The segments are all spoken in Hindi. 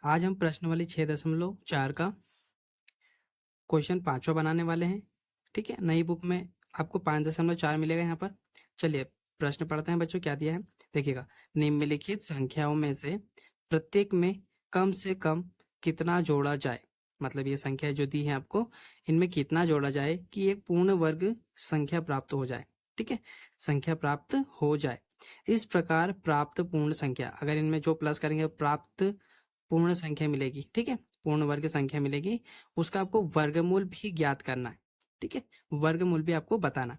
आज हम प्रश्नावली 6.4 का क्वेश्चन 5वां बनाने वाले हैं। ठीक है, नई बुक में आपको 5.4 मिलेगा यहाँ पर। चलिए प्रश्न पढ़ते हैं बच्चों, क्या दिया है देखिएगा। निम्नलिखित संख्याओं में से प्रत्येक में कम से कम कितना जोड़ा जाए, मतलब ये संख्या जो दी है आपको, इनमें कितना जोड़ा जाए कि एक पूर्ण वर्ग संख्या प्राप्त हो जाए। ठीक है, संख्या प्राप्त हो जाए। इस प्रकार प्राप्त पूर्ण संख्या, अगर इनमें जो प्लस करेंगे प्राप्त पूर्ण संख्या मिलेगी। ठीक है, पूर्ण वर्ग संख्या मिलेगी, उसका आपको वर्गमूल भी ज्ञात करना है। ठीक है, वर्गमूल भी आपको बताना।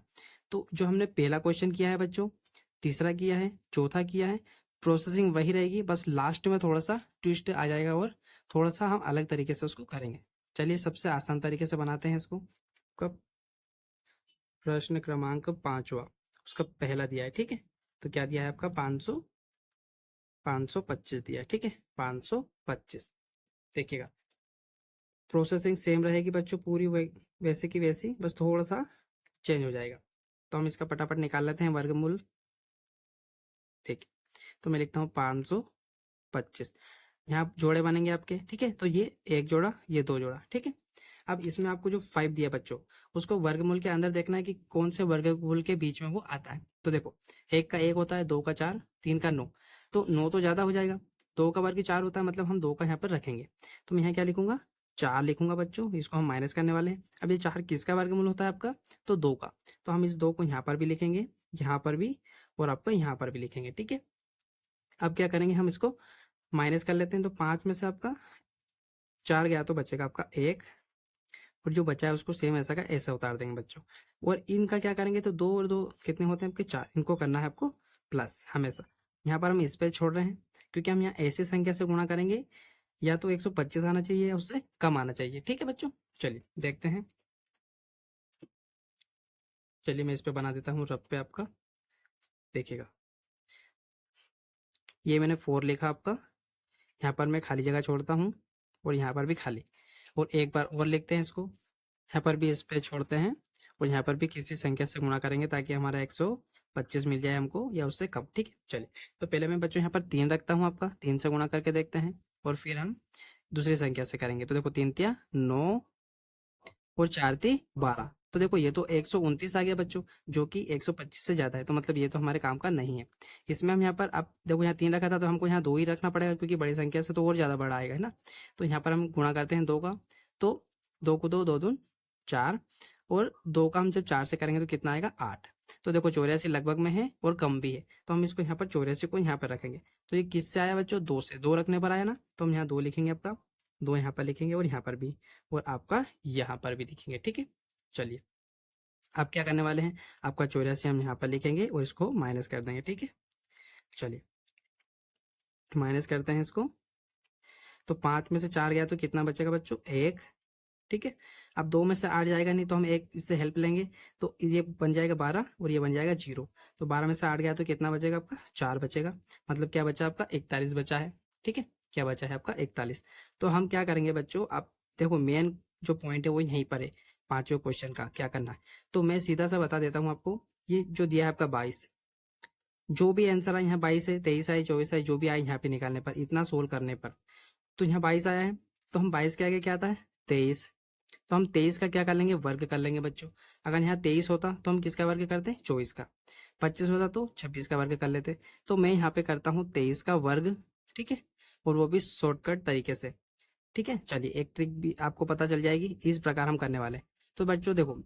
तो जो हमने पहला क्वेश्चन किया है बच्चों, तीसरा किया है, चौथा किया है, प्रोसेसिंग वही रहेगी, बस लास्ट में थोड़ा सा ट्विस्ट आ जाएगा और थोड़ा सा हम अलग तरीके से उसको करेंगे। चलिए सबसे आसान तरीके से बनाते हैं इसको। कब प्रश्न क्रमांक 5वां, उसका पहला दिया है। ठीक है, तो क्या दिया है आपका 525 दिया है। ठीक है, 525। देखिएगा प्रोसेसिंग सेम रहेगी बच्चों, पूरी वैसे की वैसी, बस थोड़ा सा चेंज हो जाएगा। तो हम इसका फटाफट निकाल लेते हैं वर्गमूल। देखिए, तो मैं लिखता हूँ 525। यहाँ जोड़े बनेंगे आपके। ठीक है, तो ये एक जोड़ा, ये दो जोड़ा। ठीक है, अब इसमें आपको जो 5 दिया बच्चों, उसको वर्गमूल के अंदर देखना है कि कौन से वर्गमूल के बीच में वो आता है। तो देखो, एक का 1 होता है, दो का 4, तीन का 9, तो 9 तो ज्यादा हो जाएगा। दो का वर्ग 4 होता है, मतलब हम दो का यहाँ पर रखेंगे। तो मैं यहाँ क्या लिखूंगा, 4 लिखूंगा बच्चों, इसको हम माइनस करने वाले हैं। अब ये 4 किसका वर्गमूल होता है आपका, तो 2 का। तो हम इस 2 को यहाँ पर भी लिखेंगे, यहाँ पर भी, और आपका यहाँ पर भी लिखेंगे। ठीक है, अब क्या करेंगे, हम इसको माइनस कर लेते हैं। तो 5 में से आपका 4 गया तो बचेगा आपका 1, और जो बचा है उसको सेम ऐसा का ऐसा उतार देंगे बच्चों। और इनका क्या करेंगे, तो 2 और 2 कितने होते हैं आपके, 4। इनको करना है आपको प्लस हमेशा। यहाँ पर हम इस पे छोड़ रहे हैं, क्योंकि हम यहाँ ऐसी संख्या से गुणा करेंगे, या तो 125 आना चाहिए या उससे कम आना चाहिए। ठीक है बच्चों, चलिए देखते हैं। चलिए मैं इस पे बना देता हूँ रफ पे आपका। देखिएगा, ये मैंने 4 लिखा आपका, यहाँ पर मैं खाली जगह छोड़ता हूँ, और यहाँ पर भी खाली। और एक बार और लिखते हैं इसको, यहाँ पर भी इस पे छोड़ते हैं, और यहाँ पर भी किसी संख्या से गुणा करेंगे ताकि हमारा 125 मिल जाए हमको, या उससे कम। ठीक है, चलिए तो पहले मैं बच्चों यहाँ पर 3 रखता हूँ आपका, 3 से गुणा करके देखते हैं, और फिर हम दूसरी संख्या से करेंगे। तो देखो 3 तिया 9, और 4 ती 12। तो देखो ये तो 129 आ गया बच्चों, जो कि 125 से ज्यादा है, तो मतलब ये तो हमारे काम का नहीं है। इसमें हम यहाँ पर, अब देखो यहाँ 3 रखा था, तो हमको यहाँ 2 ही रखना पड़ेगा, क्योंकि बड़ी संख्या से तो और ज्यादा बड़ा आएगा, है ना। तो यहाँ पर हम गुणा करते हैं 2 का, तो 2 को 2, 2 दून 4, और 2 का हम जब 4 से करेंगे तो कितना आएगा, 8। तो देखो 84 लगभग में है और कम भी है, तो हम इसको यहाँ पर 84 को यहाँ पर रखेंगे। तो ये किससे आया बच्चों, 2 से। 2 रखने पर आया ना, तो हम यहाँ 2 लिखेंगे आपका, 2 यहाँ पर लिखेंगे, और यहाँ पर भी, और आपका यहाँ पर भी लिखेंगे। ठीक है, चलिए आप क्या करने वाले हैं, आपका 84 हम यहाँ पर लिखेंगे और इसको माइनस कर देंगे। ठीक है, चलिए माइनस करते हैं इसको। तो 5 में से 4 गया तो कितना बचेगा बच्चों, 1। ठीक है, अब 2 में से 8 जाएगा नहीं, तो हम एक इससे हेल्प लेंगे, तो ये बन जाएगा 12, और ये बन जाएगा 0। तो 12 में से 8 गया तो कितना बचेगा आपका, 4 बचेगा, मतलब क्या बचा आपका, 41 बचा है। ठीक है, क्या बचा है आपका, 41। तो हम क्या करेंगे बच्चों, आप देखो मेन जो पॉइंट है वो यहीं पर है, 5वें क्वेश्चन का क्या करना है। तो मैं सीधा सा बता देता हूँ आपको, ये जो दिया है आपका 22, जो भी आंसर आए यहाँ 22 है, 23 आए, 24 आए, जो भी आए यहाँ पे निकालने पर, इतना सोल्व करने पर, तो यहाँ 22 आया है, तो हम 22 के आगे क्या आता है, 23। तो हम 23 का क्या कर लेंगे, वर्ग कर लेंगे बच्चों। अगर यहाँ 23 होता तो हम किसका वर्ग करते हैं, 24 का। 25 होता तो 26 का वर्ग कर लेते। तो मैं यहाँ पे करता हूँ 23 का वर्ग। ठीक है, और वो भी शॉर्टकट तरीके से। ठीक है, चलिए एक ट्रिक भी आपको पता चल जाएगी, इस प्रकार हम करने वाले हैं। तो बच्चों देखो,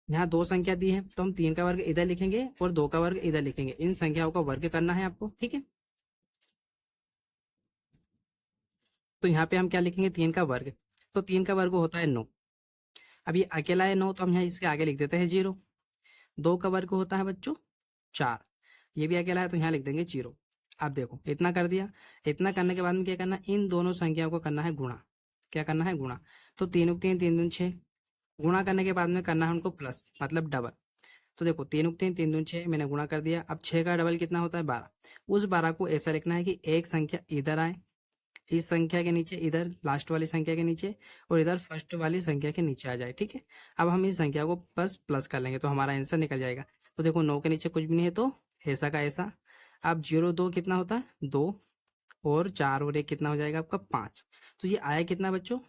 यहाँ दो संख्या दी है, तो हम 3 का वर्ग इधर लिखेंगे और 2 का वर्ग इधर लिखेंगे। इन संख्याओं का वर्ग करना है आपको। ठीक है, तो यहाँ पे हम क्या लिखेंगे, 3 का वर्ग। तो 3 का वर्ग होता है 9। अब ये अकेला है 9, तो हम यहाँ इसके आगे लिख देते हैं 0। 2 का वर्ग होता है बच्चों 4, ये भी अकेला है, तो यहाँ लिख देंगे 0। अब देखो इतना कर दिया, इतना करने के बाद में क्या करना है, इन दोनों संख्याओं को करना है गुणा। क्या करना है, गुणा। तो 3 उक 3, 3 दूनी 6, गुणा करने के बाद में करना है उनको प्लस, मतलब डबल। तो देखो 3 उक 3, 3 दूनी 6, मैंने गुणा कर दिया। अब 6 का डबल कितना होता है, 12। उस 12 को ऐसा लिखना है कि एक संख्या इधर आए, इस संख्या के नीचे, इधर लास्ट वाली संख्या के नीचे, और इधर फर्स्ट वाली संख्या के नीचे आ जाए। ठीक है, अब हम इस संख्या को बस प्लस कर लेंगे, तो हमारा आंसर निकल जाएगा। तो देखो 9 के नीचे कुछ भी नहीं है, तो ऐसा का ऐसा। अब 0 2 कितना होता है, 2, और 4 और 1 कितना हो जाएगा आपका 5। तो ये आया कितना बच्चों,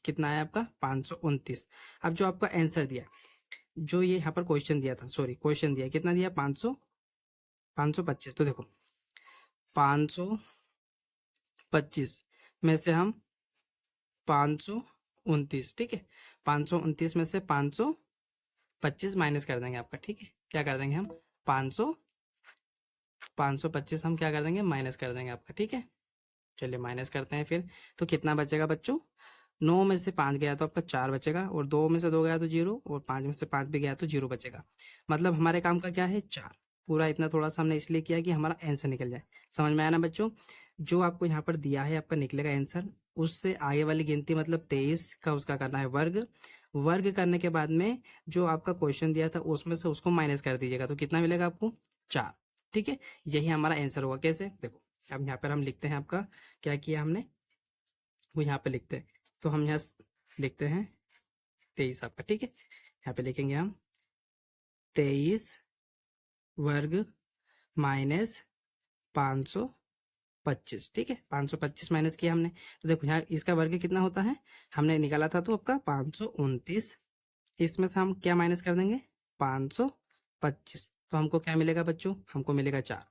कितना आया आपका 529। अब जो आपका आंसर दिया, जो ये यहाँ पर क्वेश्चन दिया था, सॉरी क्वेश्चन दिया कितना दिया 525। तो देखो 525 में से हम 529, ठीक है, 529 में से 525 माइनस कर देंगे आपका, ठीक है, क्या कर देंगे हम 525 हम क्या कर देंगे माइनस कर देंगे आपका, ठीक है। चलिए माइनस करते हैं फिर, तो कितना बचेगा बच्चों, 9 में से 5 गया तो आपका 4 बचेगा, और 2 में से 2 गया तो 0, और 5 में से 5 भी गया तो 0 बचेगा। मतलब हमारे काम का क्या है 4। पूरा इतना थोड़ा सा हमने इसलिए किया कि हमारा आंसर निकल जाए। समझ में आया ना बच्चों, जो आपको यहाँ पर दिया है आपका निकलेगा आंसर, उससे आगे वाली गिनती मतलब 23 का उसका करना है वर्ग। वर्ग करने के बाद में जो आपका क्वेश्चन दिया था उसमें से उसको माइनस कर दीजिएगा, तो कितना मिलेगा आपको 4, ठीक है। यही हमारा आंसर होगा। कैसे देखो, अब यहाँ पर हम लिखते हैं आपका क्या किया हमने, वो यहाँ पे लिखते हैं, तो हम यहाँ लिखते हैं 23 आपका, ठीक है। यहाँ पे लिखेंगे हम 23 वर्ग माइनस 525, ठीक है। 525 माइनस किया हमने, तो देखो यहाँ इसका वर्ग कितना होता है हमने निकाला था, तो आपका 529। इसमें से हम क्या माइनस कर देंगे 525, तो हमको क्या मिलेगा बच्चों, हमको मिलेगा 4।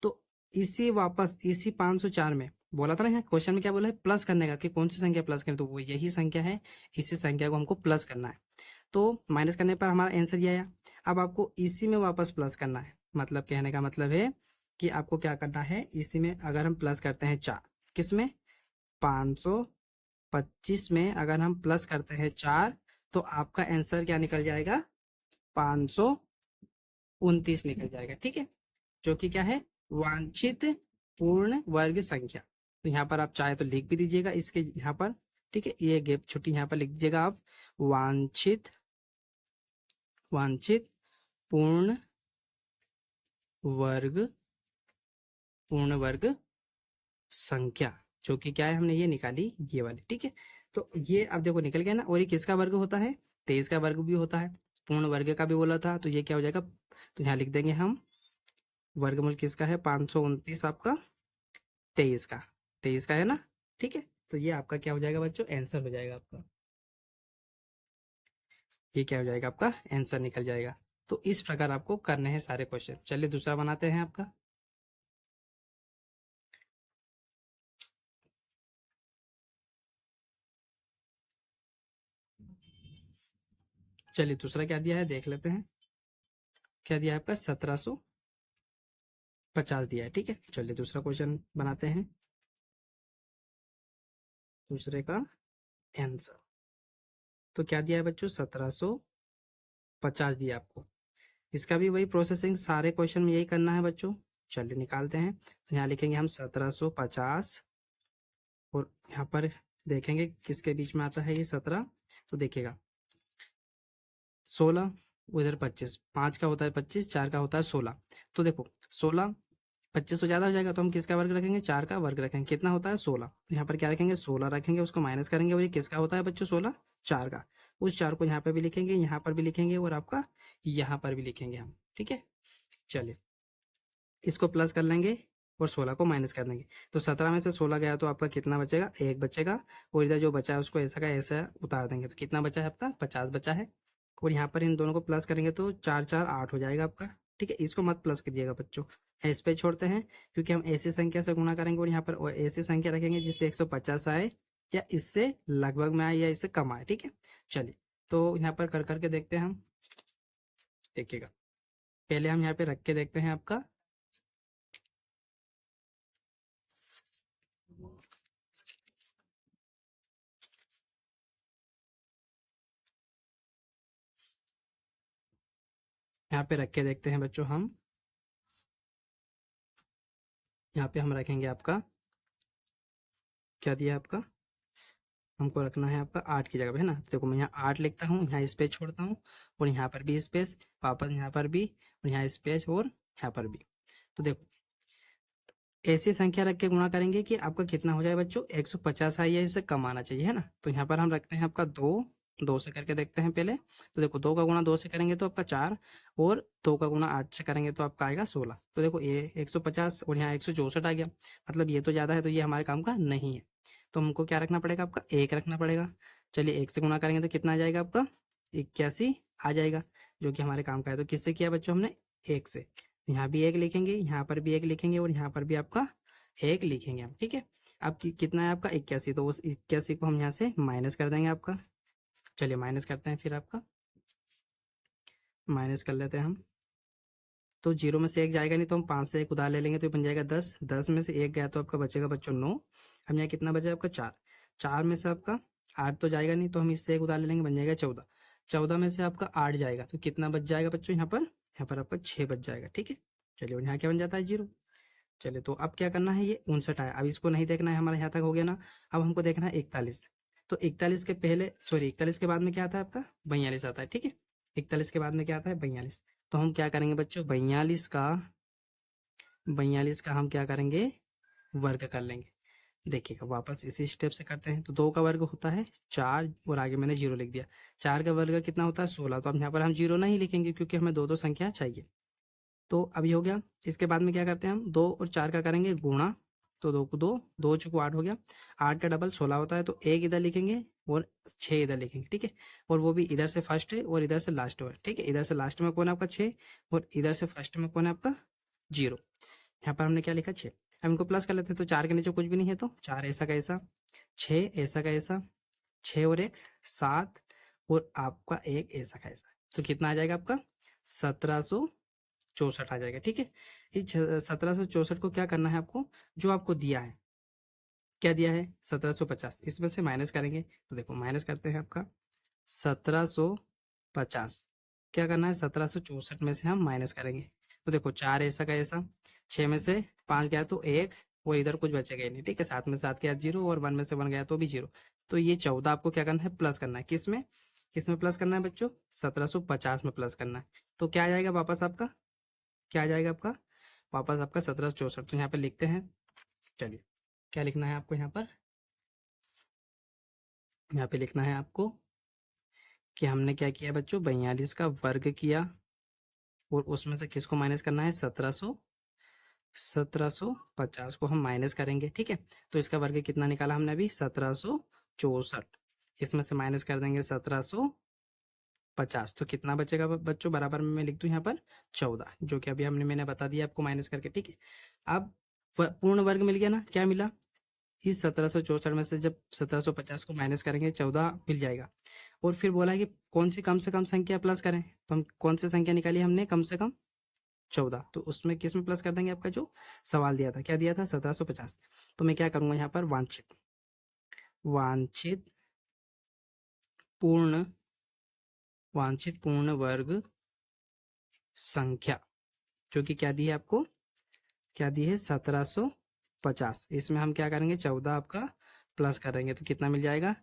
तो इसी वापस इसी 504 में बोला था ना, यहाँ क्वेश्चन में क्या बोला है प्लस करने का, कि कौन सी संख्या प्लस करें, तो वो यही संख्या है, इसी संख्या को हमको प्लस करना है। तो माइनस करने पर हमारा आंसर ये आया। अब आपको इसी में वापस प्लस करना है, मतलब कहने का मतलब है कि आपको क्या करना है, इसी में अगर हम प्लस करते हैं 4, किस में 525 में अगर हम प्लस करते हैं 4, तो आपका आंसर क्या निकल जाएगा 529 निकल जाएगा, ठीक है, जो कि क्या है वांछित पूर्ण वर्ग संख्या। तो यहाँ पर आप चाहे तो लिख भी दीजिएगा इसके यहाँ पर, ठीक है, ये गैप छुट्टी यहाँ पर लिख दीजिएगा आप, वांछित वांछित पूर्ण वर्ग संख्या, जो कि क्या है हमने ये निकाली ये वाली, ठीक है। तो ये अब देखो निकल गया ना, और ये किसका वर्ग होता है 23 का वर्ग भी होता है, पूर्ण वर्ग का भी बोला था, तो ये क्या हो जाएगा, तो यहाँ लिख देंगे हम वर्गमूल किसका है 529 आपका 23 का है ना, ठीक है। तो ये आपका क्या हो जाएगा बच्चों आंसर हो जाएगा आपका, ये क्या हो जाएगा आपका आंसर निकल जाएगा। तो इस प्रकार आपको करने हैं सारे क्वेश्चन। चलिए दूसरा बनाते हैं आपका। चलिए दूसरा क्या दिया है देख लेते हैं, क्या दिया है आपका 1750 दिया है, ठीक है। चलिए दूसरा क्वेश्चन बनाते हैं, दूसरे का आंसर। तो क्या दिया है बच्चों 1750 दिया आपको, इसका भी वही प्रोसेसिंग सारे क्वेश्चन में यही करना है बच्चों। चलिए निकालते हैं, तो यहाँ लिखेंगे हम 1750, और यहाँ पर देखेंगे किसके बीच में आता है ये 17, तो देखिएगा 16 उधर 25, 5 का होता है 25, 4 का होता है 16। तो देखो 16 25 तो ज्यादा हो जाएगा, तो हम किसका वर्ग रखेंगे 4 का वर्ग रखेंगे, कितना होता है 16, तो यहाँ पर क्या रखेंगे 16 रखेंगे, उसको माइनस करेंगे, और ये किसका होता है बच्चों 16 4 का, उस 4 को यहाँ पे भी लिखेंगे, यहाँ पर भी लिखेंगे, और आपका यहाँ पर भी लिखेंगे हम, ठीक है। चलिए इसको प्लस कर लेंगे और 16 को माइनस कर देंगे, तो 17 में से 16 गया तो आपका कितना बचेगा 1 बचेगा, और इधर जो बचा है उसको ऐसा का ऐसा उतार देंगे, तो कितना बचा है आपका 50 बचा है, और यहाँ पर इन दोनों को प्लस करेंगे तो 4 4 8 हो जाएगा आपका, ठीक है। इसको मत प्लस कीजिएगा बच्चों, इस पे छोड़ते हैं, क्योंकि हम ऐसी संख्या से गुणा करेंगे और यहाँ पर ऐसी संख्या रखेंगे जिससे 150 आए, या इससे लगभग में आए, या इससे कम आए, ठीक है। चलिए तो यहाँ पर कर करके देखते हैं हम, देखिएगा पहले हम यहाँ पे रख के देखते हैं आपका, यहाँ पे रख के देखते हैं बच्चों हम, यहाँ पे हम रखेंगे आपका क्या दिया आपका, हमको रखना है आपका 8 की जगह पे, है ना। देखो मैं यहाँ 8 लिखता हूँ, यहाँ स्पेस छोड़ता हूँ, और यहाँ पर भी स्पेस, वापस यहाँ पर भी, और यहाँ स्पेस, और यहाँ पर भी। तो देखो ऐसी संख्या रख के गुणा करेंगे कि आपका कितना हो जाए बच्चों 150 आए, या इससे कम आना चाहिए, है ना। तो यहाँ पर हम रखते हैं आपका 2, 2 से करके देखते हैं पहले। तो देखो 2 का गुणा 2 से करेंगे तो आपका 4 और 2 का गुणा 8 से करेंगे तो आपका आएगा 16। तो देखो ये 150 और यहाँ 164 आ गया। मतलब ये तो ज़्यादा है, तो ये हमारे काम का नहीं है। तो हमको क्या रखना पड़ेगा, आपका 1 रखना पड़ेगा। चलिए 1 से गुणा करेंगे तो कितना आ जाएगा आपका 81 आ जाएगा, जो कि हमारे काम का है। तो किससे किया बच्चों हमने, 1 से। यहाँ भी 1 लिखेंगे, यहाँ पर भी 1 लिखेंगे और यहाँ पर भी आपका 1 लिखेंगे हम, ठीक है। अब कितना है आपका 81, तो उस 81 को हम यहाँ से माइनस कर देंगे आपका। चलिए माइनस करते हैं, फिर आपका माइनस कर लेते हैं हम। तो 0 में से 1 जाएगा नहीं, तो हम 5 से 1 उधार ले लेंगे तो ये बन जाएगा 10। 10 में से 1 गया तो आपका बचेगा बच्चों 9। हम यहाँ कितना बचा आपका 4। 4 में से आपका 8 तो जाएगा नहीं, तो हम इससे 1 उधार ले लेंगे, बन जाएगा 14। 14 में से आपका 8 जाएगा तो कितना बच जाएगा बच्चों, यहाँ पर आपका 6 बच जाएगा, ठीक है। चलिए, और यहाँ क्या बन जाता है 0। चलिए, तो अब क्या करना है, ये 59 आया। अब इसको नहीं देखना है, हमारा यहाँ तक हो गया ना। अब हमको देखना है 41। तो 41 के पहले, सॉरी 41 के बाद में क्या आता है आपका 42 आता है, ठीक है। 41 के बाद में क्या आता है 42। तो हम क्या करेंगे बच्चों, 42 का हम क्या करेंगे, वर्ग कर लेंगे। देखिएगा, वापस इसी स्टेप से करते हैं। तो 2 का वर्ग होता है 4 और आगे मैंने 0 लिख दिया। 4 का वर्ग कितना होता है 16। तो अब यहाँ पर हम 0 नहीं लिखेंगे क्योंकि हमें दो संख्या चाहिए। तो अब ये हो गया। इसके बाद में क्या करते हैं हम, 2 और 4 का करेंगे गुणा। तो 2 को 2, 2 चुको 8 हो गया। 8 का डबल 16 होता है, तो 1 इधर लिखेंगे और 6 इधर लिखेंगे, ठीक है। और वो भी इधर से फर्स्ट है और इधर से लास्ट है, ठीक है। इधर से लास्ट में कौन है आपका 6 और इधर से फर्स्ट में कौन है आपका 0। यहाँ पर हमने क्या लिखा 6। अब इनको प्लस कर लेते हैं। तो 4 के नीचे कुछ भी नहीं है, तो 4 ऐसा का ऐसा, 6 ऐसा का ऐसा, 6 और 1 7 और आपका 1 ऐसा का ऐसा। तो कितना आ जाएगा आपका 1764 आ जाएगा, ठीक है। इस 1764 को क्या करना है आपको, जो आपको दिया है, क्या दिया है 1750, इसमें से माइनस करेंगे। तो देखो माइनस करते हैं आपका 1750, क्या करना है 1764 में से हम माइनस करेंगे। तो देखो 4 ऐसा का ऐसा, 6 में से 5 गया तो 1 और इधर कुछ बचेगा ही नहीं, ठीक है। 7 में 7 गया 0 और 1 में से 1 गया तो भी 0। तो ये 14 आपको क्या करना है, प्लस करना है। किस में प्लस करना है बच्चों, 1750 में प्लस करना है। तो क्या आ जाएगा वापस आपका, क्या आ जाएगा आपका वापस आपका 1764। तो यहाँ पे लिखते हैं। चलिए, क्या लिखना है आपको यहाँ पे लिखना है आपको कि हमने क्या किया बच्चों, 42 का वर्ग किया और उसमें से किसको माइनस करना है, 1750 को हम माइनस करेंगे, ठीक है। तो इसका वर्ग कितना निकाला हमने अभी 1764, इसमें से माइनस कर देंगे 1750। तो कितना बचेगा बच्चों, बराबर में मैं लिख दूं यहाँ पर 14, जो कि अभी मैंने बता दिया आपको माइनस करके, ठीक है। अब पूर्ण वर्ग मिल गया ना, क्या मिला, इस 1764 में से जब 1750 को माइनस करेंगे 14 मिल जाएगा। और फिर बोला है कि कौन सी कम से कम संख्या प्लस करें, तो हम कौन सी संख्या निकाली हमने, कम से कम 14। तो उसमें किस में प्लस कर देंगे, आपका जो सवाल दिया था, क्या दिया था 1750। तो मैं क्या करूंगा यहाँ पर, वांछित पूर्ण वर्ग संख्या, जो कि क्या दी है आपको, क्या दी है 1750। इसमें हम क्या करेंगे 14 आपका प्लस करेंगे तो कितना मिल जाएगा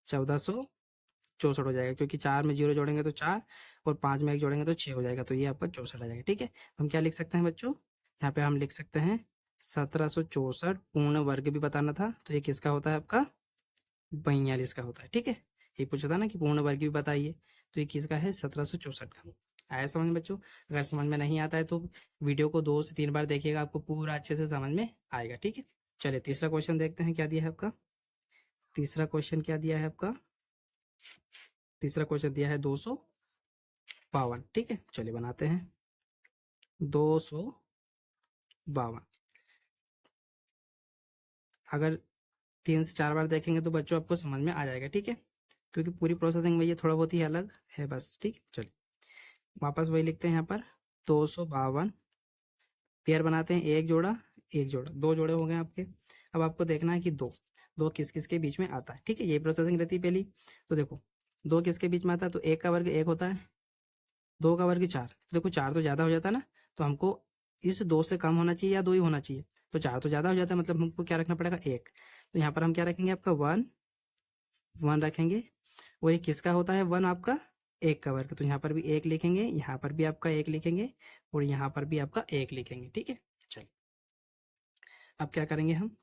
1464 हो जाएगा, क्योंकि 4 में 0 जोड़ेंगे तो 4 और 5 में 1 जोड़ेंगे तो 6 हो जाएगा। तो ये आपका 64 आ जाएगा, ठीक है। तो हम क्या लिख सकते हैं बच्चों, यहाँ पे हम लिख सकते हैं 1764 पूर्ण वर्ग भी बताना था, तो ये किसका होता है आपका 42 का होता है, ठीक है। ये पूछा था ना कि पूर्ण वर्ग भी बताइए, तो ये किसका है 1764 का। आया समझ में बच्चों। अगर समझ में नहीं आता है तो वीडियो को 2 से 3 बार देखिएगा, आपको पूरा अच्छे से समझ में आएगा, ठीक है। चलिए तीसरा क्वेश्चन देखते हैं, क्या दिया है आपका। तीसरा क्वेश्चन क्या दिया है आपका, तीसरा क्वेश्चन दिया है 252, ठीक है। चलिए बनाते हैं 252। अगर 3 से 4 बार देखेंगे तो बच्चों आपको समझ में आ जाएगा, ठीक है, क्योंकि पूरी प्रोसेसिंग में ये थोड़ा बहुत ही अलग है बस, ठीक है। चलिए वापस वही लिखते हैं यहाँ पर 252 पेयर बनाते हैं, एक जोड़ा एक जोड़ा, 2 जोड़े हो गए आपके। अब आपको देखना है कि दो दो किस किस के बीच में आता है, ठीक है। ये प्रोसेसिंग रहती है पहली। तो देखो 2 किसके बीच में आता है, तो 1 का वर्ग 1 होता है, 2 का वर्ग 4। तो देखो 4 तो ज़्यादा हो जाता है ना, तो हमको इस 2 से कम होना चाहिए या 2 ही होना चाहिए। तो 4 तो ज़्यादा हो जाता है, मतलब हमको क्या रखना पड़ेगा 1। तो यहाँ पर हम क्या रखेंगे, आपका 1 रखेंगे। और ये किसका होता है 1, आपका 1 का वर्ग। तो यहाँ पर भी 1 लिखेंगे, यहाँ पर भी आपका 1 लिखेंगे और यहाँ पर भी आपका 1 लिखेंगे, ठीक है। चलिए अब क्या करेंगे, हम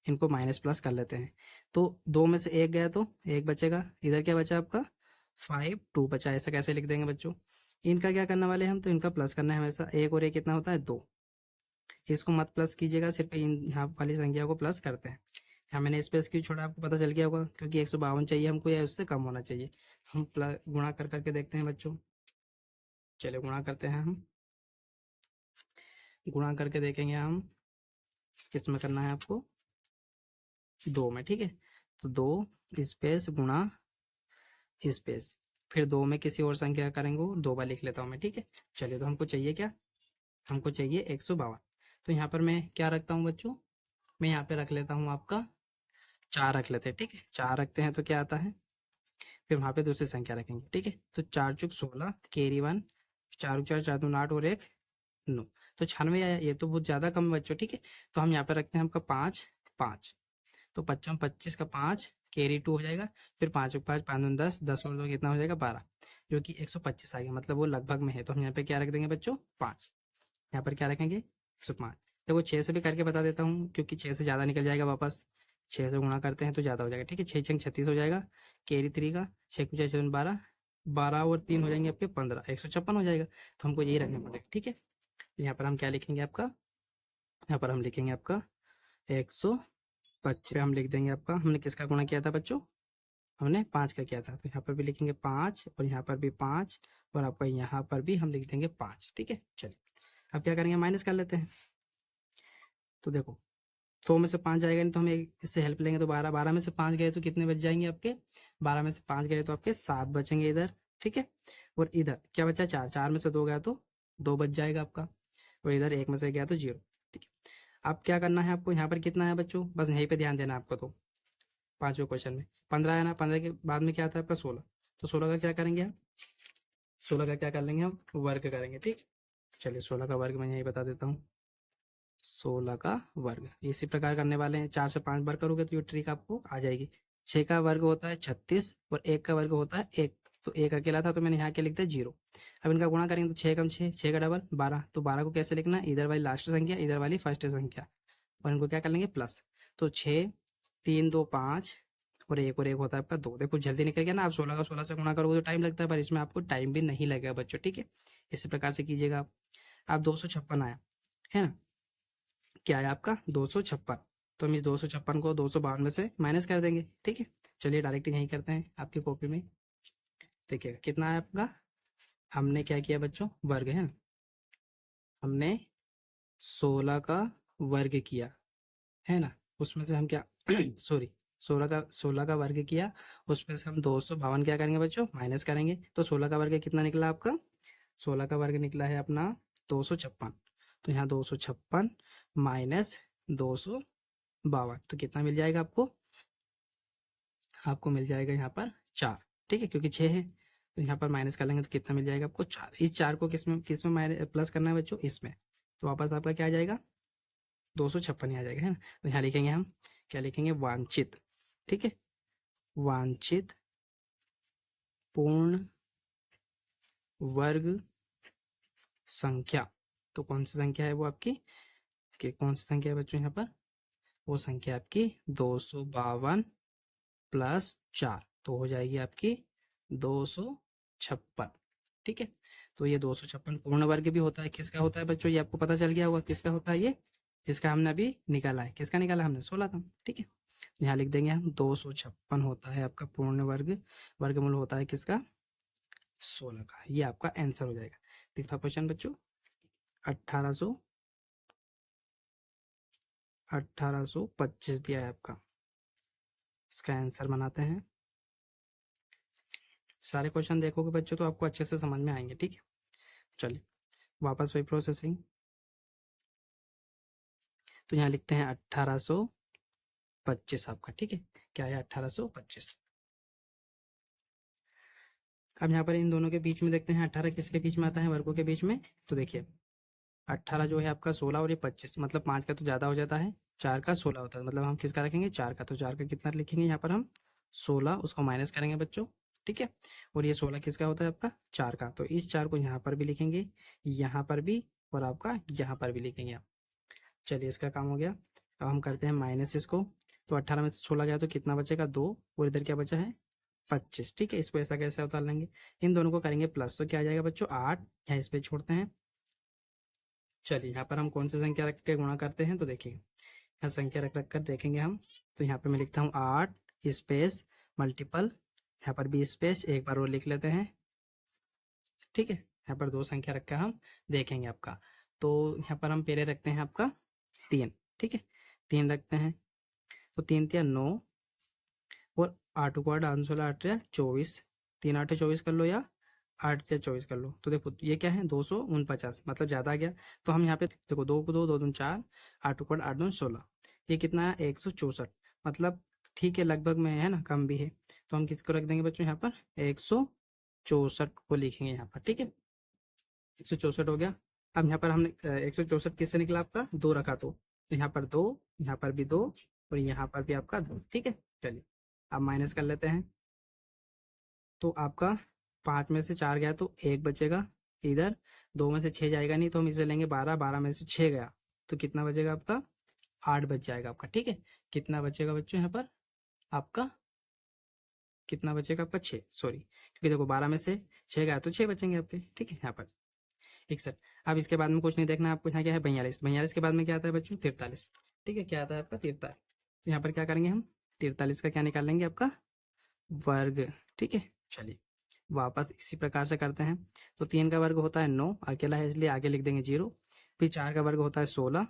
इनको माइनस प्लस कर लेते हैं। तो 2 में से 1 गया तो 1 बचेगा, इधर क्या बचा आपका 5 2 बचा, ऐसा कैसे लिख देंगे बच्चों? इनका क्या करने वाले हैं हम, तो इनका प्लस करना है हमेशा। एक और एक कितना होता है 2, इसको मत प्लस कीजिएगा, सिर्फ इन यहाँ वाली संख्या को प्लस करते हैं। यहाँ मैंने स्पेस क्यों छोड़ा आपको पता चल गया होगा, क्योंकि 152 चाहिए हमको या उससे कम होना चाहिए। हम प्लस गुणा कर करके देखते हैं बच्चों। चलिए गुणा करते हैं हम, गुणा करके देखेंगे हम किस में करना है आपको, 2 में, ठीक है। तो 2 स्पेस गुणा स्पेस, फिर 2 में किसी और संख्या करेंगे, 2 बार लिख लेता हूँ मैं, ठीक है। चलिए, तो हमको चाहिए क्या, हमको चाहिए 152। तो यहाँ पर मैं क्या रखता हूँ बच्चों, मैं यहाँ पे रख लेता हूँ आपका 4 रख लेते हैं, ठीक है। 4 रखते हैं तो क्या आता है, फिर वहाँ पे दूसरी संख्या रखेंगे, ठीक है। तो 4 चुक 16, कैरी 1, 4 4 4 2 8 और 1 9, तो 96 आया। ये तो बहुत ज़्यादा कम है बच्चों, ठीक है। तो हम यहाँ पे रखते हैं आपका 5 5, तो 55 25 का 5 कैरी 2 हो जाएगा, फिर 5 5 5 2 10 10 और 2 कितना हो जाएगा 12, जो कि 125 आ गया, मतलब वो लगभग में है। तो हम यहाँ पे क्या रख देंगे बच्चों 5, यहाँ पर क्या रखेंगे 105। देखो 6 से भी करके बता देता हूँ, क्योंकि 6 से ज़्यादा निकल जाएगा वापस, 6 से गुणा करते हैं तो ज़्यादा हो जाएगा, ठीक है। 6 छंग 36 हो जाएगा, कैरी 3 का 6 कुछ 12, 12 और 3 हो जाएंगे आपके 15, 156 हो जाएगा। तो हमको यही रखना पड़ेगा, ठीक है। यहाँ पर हम क्या लिखेंगे आपका, यहाँ पर हम लिखेंगे आपका 125 पे हम लिख देंगे आपका, हमने किसका गुणा किया था बच्चों, हमने 5 का किया था। तो यहाँ पर भी लिखेंगे 5 और यहाँ पर भी 5 और आपका यहाँ पर भी हम लिख देंगे 5, ठीक है। चलिए अब क्या करेंगे, माइनस कर लेते हैं। तो देखो 2 में से 5 जाएगा नहीं, तो हम इससे हेल्प लेंगे, तो 12, 12 में से 5 गए तो कितने बच जाएंगे आपके, 12 में से 5 गए तो आपके 7 बचेंगे इधर, ठीक है। और इधर क्या बचा 4, 4 में से 2 गया तो 2 बच जाएगा आपका, और इधर 1 में से गया तो 0, ठीक है। अब क्या करना है आपको, यहाँ पर कितना है बच्चों, बस यहीं पे ध्यान देना आपको। तो पांचवें क्वेश्चन में 15 है ना, 15 के बाद में क्या आता है आपका 16, तो 16 का क्या करेंगे हम, 16 का क्या कर लेंगे हम, वर्ग करेंगे, ठीक। चलिए 16 का वर्ग मैं यही बता देता हूँ, 16 का वर्ग इसी प्रकार करने वाले हैं। 4 से 5 बार करोगे तो ये ट्रिक आपको आ जाएगी। 6 का वर्ग होता है 36 और 1 का वर्ग होता है 1, तो 1 अकेला था तो मैंने यहाँ क्या लिख दिया 0। अब इनका गुणा करेंगे तो 6 कम 6, 6 का डबल 12, तो 12 को कैसे लिखना है, इधर वाली लास्ट संख्या इधर वाली फर्स्ट संख्या, और इनको क्या कर लेंगे प्लस। तो 6 3 2 5 और एक होता है आपका 2। देखो जल्दी निकल गया ना, आप 16 का 16 से गुणा करोगे तो टाइम लगता है, पर इसमें आपको टाइम भी नहीं लगेगा बच्चों, ठीक है। इसी प्रकार से कीजिएगा आप। आप 256 आया है ना, क्या है आपका 256, तो हम इस 256 को 252 में से माइनस कर देंगे, ठीक है। चलिए डायरेक्ट यहीं करते हैं आपकी कॉपी में, देखिएगा कितना है आपका, हमने क्या किया बच्चों, वर्ग है ना, हमने 16 का वर्ग किया है ना, उसमें से हम क्या सॉरी 16 का वर्ग किया, उसमें से हम 252 क्या करेंगे बच्चों, माइनस करेंगे। तो 16 का वर्ग कितना निकला आपका, 16 का वर्ग निकला है अपना 256, तो यहाँ 256 माइनस 252, तो कितना मिल जाएगा आपको, आपको मिल जाएगा यहाँ पर 4, ठीक है, क्योंकि 6 है तो यहाँ पर माइनस कर लेंगे तो कितना मिल जाएगा आपको 4। इस 4 को किस में माइनस प्लस करना है बच्चों, इसमें, तो वापस आपका क्या आ जाएगा 256 ही आ जाएगा, है ना। तो यहाँ लिखेंगे हम, क्या लिखेंगे, वांछित, ठीक है, वांछित पूर्ण वर्ग संख्या। तो कौन सी संख्या है वो आपकी, कि कौन सी संख्या है बच्चों यहाँ पर, वो संख्या आपकी 252 प्लस 4, तो हो जाएगी आपकी 256, ठीक है। तो ये 256 पूर्ण वर्ग भी होता है, किसका होता है बच्चों, ये आपको पता चल गया होगा किसका होता है ये, जिसका हमने अभी निकाला है, किसका निकाला हमने 16 का, ठीक है। यहाँ लिख देंगे हम 256 होता है आपका पूर्ण वर्ग, वर्गमूल होता है किसका 16 का, ये आपका आंसर हो जाएगा। तीसरा क्वेश्चन बच्चों 1825 दिया है आपका, इसका आंसर बनाते हैं। सारे क्वेश्चन देखोगे बच्चों तो आपको अच्छे से समझ में आएंगे, ठीक है। चलिए वापस वही प्रोसेसिंग, तो यहाँ लिखते हैं 1825 आपका, ठीक है, क्या है 1825। अब यहाँ पर इन दोनों के बीच में देखते हैं 18 किसके बीच में आता है, वर्गों के बीच में। तो देखिए 18 जो है आपका 16 और ये 25, मतलब 5 का तो ज़्यादा हो जाता है, 4 का 16 होता है, मतलब हम किसका रखेंगे 4 का, तो 4 का कितना लिखेंगे यहाँ पर हम 16, उसको माइनस करेंगे बच्चों, ठीक है। और ये 16 किसका होता है आपका 4 का, तो इस 4 को यहाँ पर भी लिखेंगे, यहाँ पर भी, और आपका यहाँ पर भी लिखेंगे आप। चलिए इसका काम हो गया। अब हम करते हैं माइनस इसको, तो 18 में से 16 गया तो कितना बचेगा 2, और इधर क्या बचा है 25, ठीक है। इसको ऐसा कैसे उतार लेंगे, इन दोनों को करेंगे प्लस, तो क्या आ जाएगा बच्चों 8, यहाँ इस पे छोड़ते हैं। चलिए यहाँ पर हम कौन सी संख्या रख के गुणा करते हैं, तो देखिए यहाँ संख्या रख रख कर देखेंगे हम। तो यहाँ पे मैं लिखता हूँ 8 स्पेस मल्टीपल, यहाँ पर भी स्पेस, एक बार और लिख लेते हैं, ठीक है। यहाँ पर 2 संख्या रख कर हम देखेंगे आपका। तो यहाँ पर हम पहले रखते हैं आपका 3, ठीक है, 3 रखते हैं। तो 3 तिया 9 और 8 को 8 16 8 24, 3 8 24 कर लो या 8 या 24 कर लो। तो देखो ये क्या है 249, मतलब ज़्यादा आ गया। तो हम यहाँ पे देखो 2 को 2 2 दूनी 4, 8 को 8 8 दूनी 16, ये कितना है 164, मतलब ठीक है लगभग में है ना, कम भी है। तो हम किसको रख देंगे बच्चों यहाँ पर 164 को लिखेंगे यहाँ पर, ठीक है। 164 हो गया। अब यहाँ पर हमने 164 किससे निकला आपका 2 रखा, तो यहाँ पर 2, यहाँ पर भी 2 और यहाँ पर भी आपका 2, ठीक है। चलिए अब माइनस कर लेते हैं। तो आपका 5 में से 4 गया तो 1 बचेगा इधर, 2 में से 6 जाएगा नहीं तो हम इसे लेंगे 12, 12 में से 6 गया तो कितना बचेगा आपका 8 बच जाएगा आपका, ठीक है। कितना बचेगा बच्चों यहाँ पर आपका, कितना बचेगा आपका 6, सॉरी, क्योंकि देखो 12 में से 6 गया तो 6 बचेंगे आपके, ठीक है। यहाँ पर 61। अब इसके बाद में कुछ नहीं देखना है आपको, यहाँ क्या है 42, 42 के बाद में क्या आता है बच्चों 43, ठीक है। क्या आता है आपका 43। तो यहाँ पर क्या करेंगे हम 43 का क्या निकाल लेंगे आपका वर्ग, ठीक है। चलिए वापस इसी प्रकार से करते हैं। तो 3 का वर्ग होता है 9, अकेला है इसलिए आगे लिख देंगे 0। फिर 4 का वर्ग होता है 16,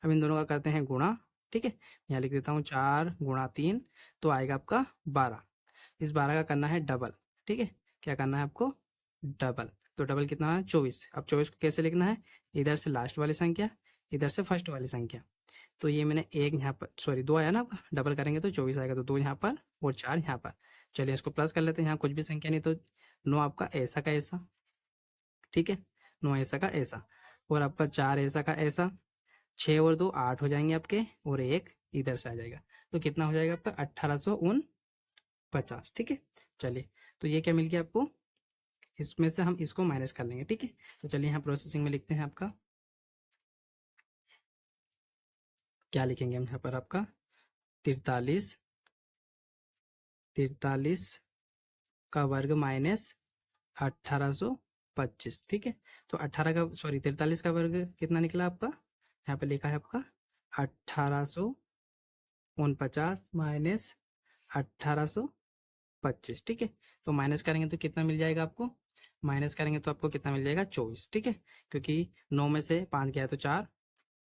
अब इन दोनों का करते हैं गुणा, ठीक है। यहाँ लिख देता हूँ 4 गुणा 3, तो आएगा आपका 12। इस 12 का करना है डबल, ठीक है। क्या करना है आपको डबल, तो डबल कितना है 24। अब 24 को कैसे लिखना है, इधर से लास्ट वाली संख्या, इधर से फर्स्ट वाली संख्या। तो ये मैंने एक यहाँ पर सॉरी 2 आया ना आपका, डबल करेंगे तो 24 आएगा, तो 2 यहाँ पर और 4 यहाँ पर। चलिए इसको प्लस कर लेते हैं, यहाँ कुछ भी संख्या नहीं तो 9 आपका ऐसा का ऐसा, ठीक है, 9 ऐसा का ऐसा, और आपका 4 ऐसा का ऐसा, 6 और 2 8 हो जाएंगे आपके, और 1 इधर से आ जाएगा। तो कितना हो जाएगा आपका 1849, ठीक है। चलिए तो ये क्या मिल गया आपको, इसमें से हम इसको माइनस कर लेंगे, ठीक है। तो चलिए यहाँ प्रोसेसिंग में लिखते हैं आपका, क्या लिखेंगे हम यहाँ पर आपका 43 का वर्ग माइनस 1825, ठीक है। तो 18 का सॉरी 43 का वर्ग कितना निकला आपका, यहाँ पे लिखा है आपका 1849 माइनस 1825, ठीक है। तो माइनस करेंगे तो कितना मिल जाएगा आपको, माइनस करेंगे तो आपको कितना मिल जाएगा 24, ठीक है। क्योंकि 9 में से 5 गया तो 4,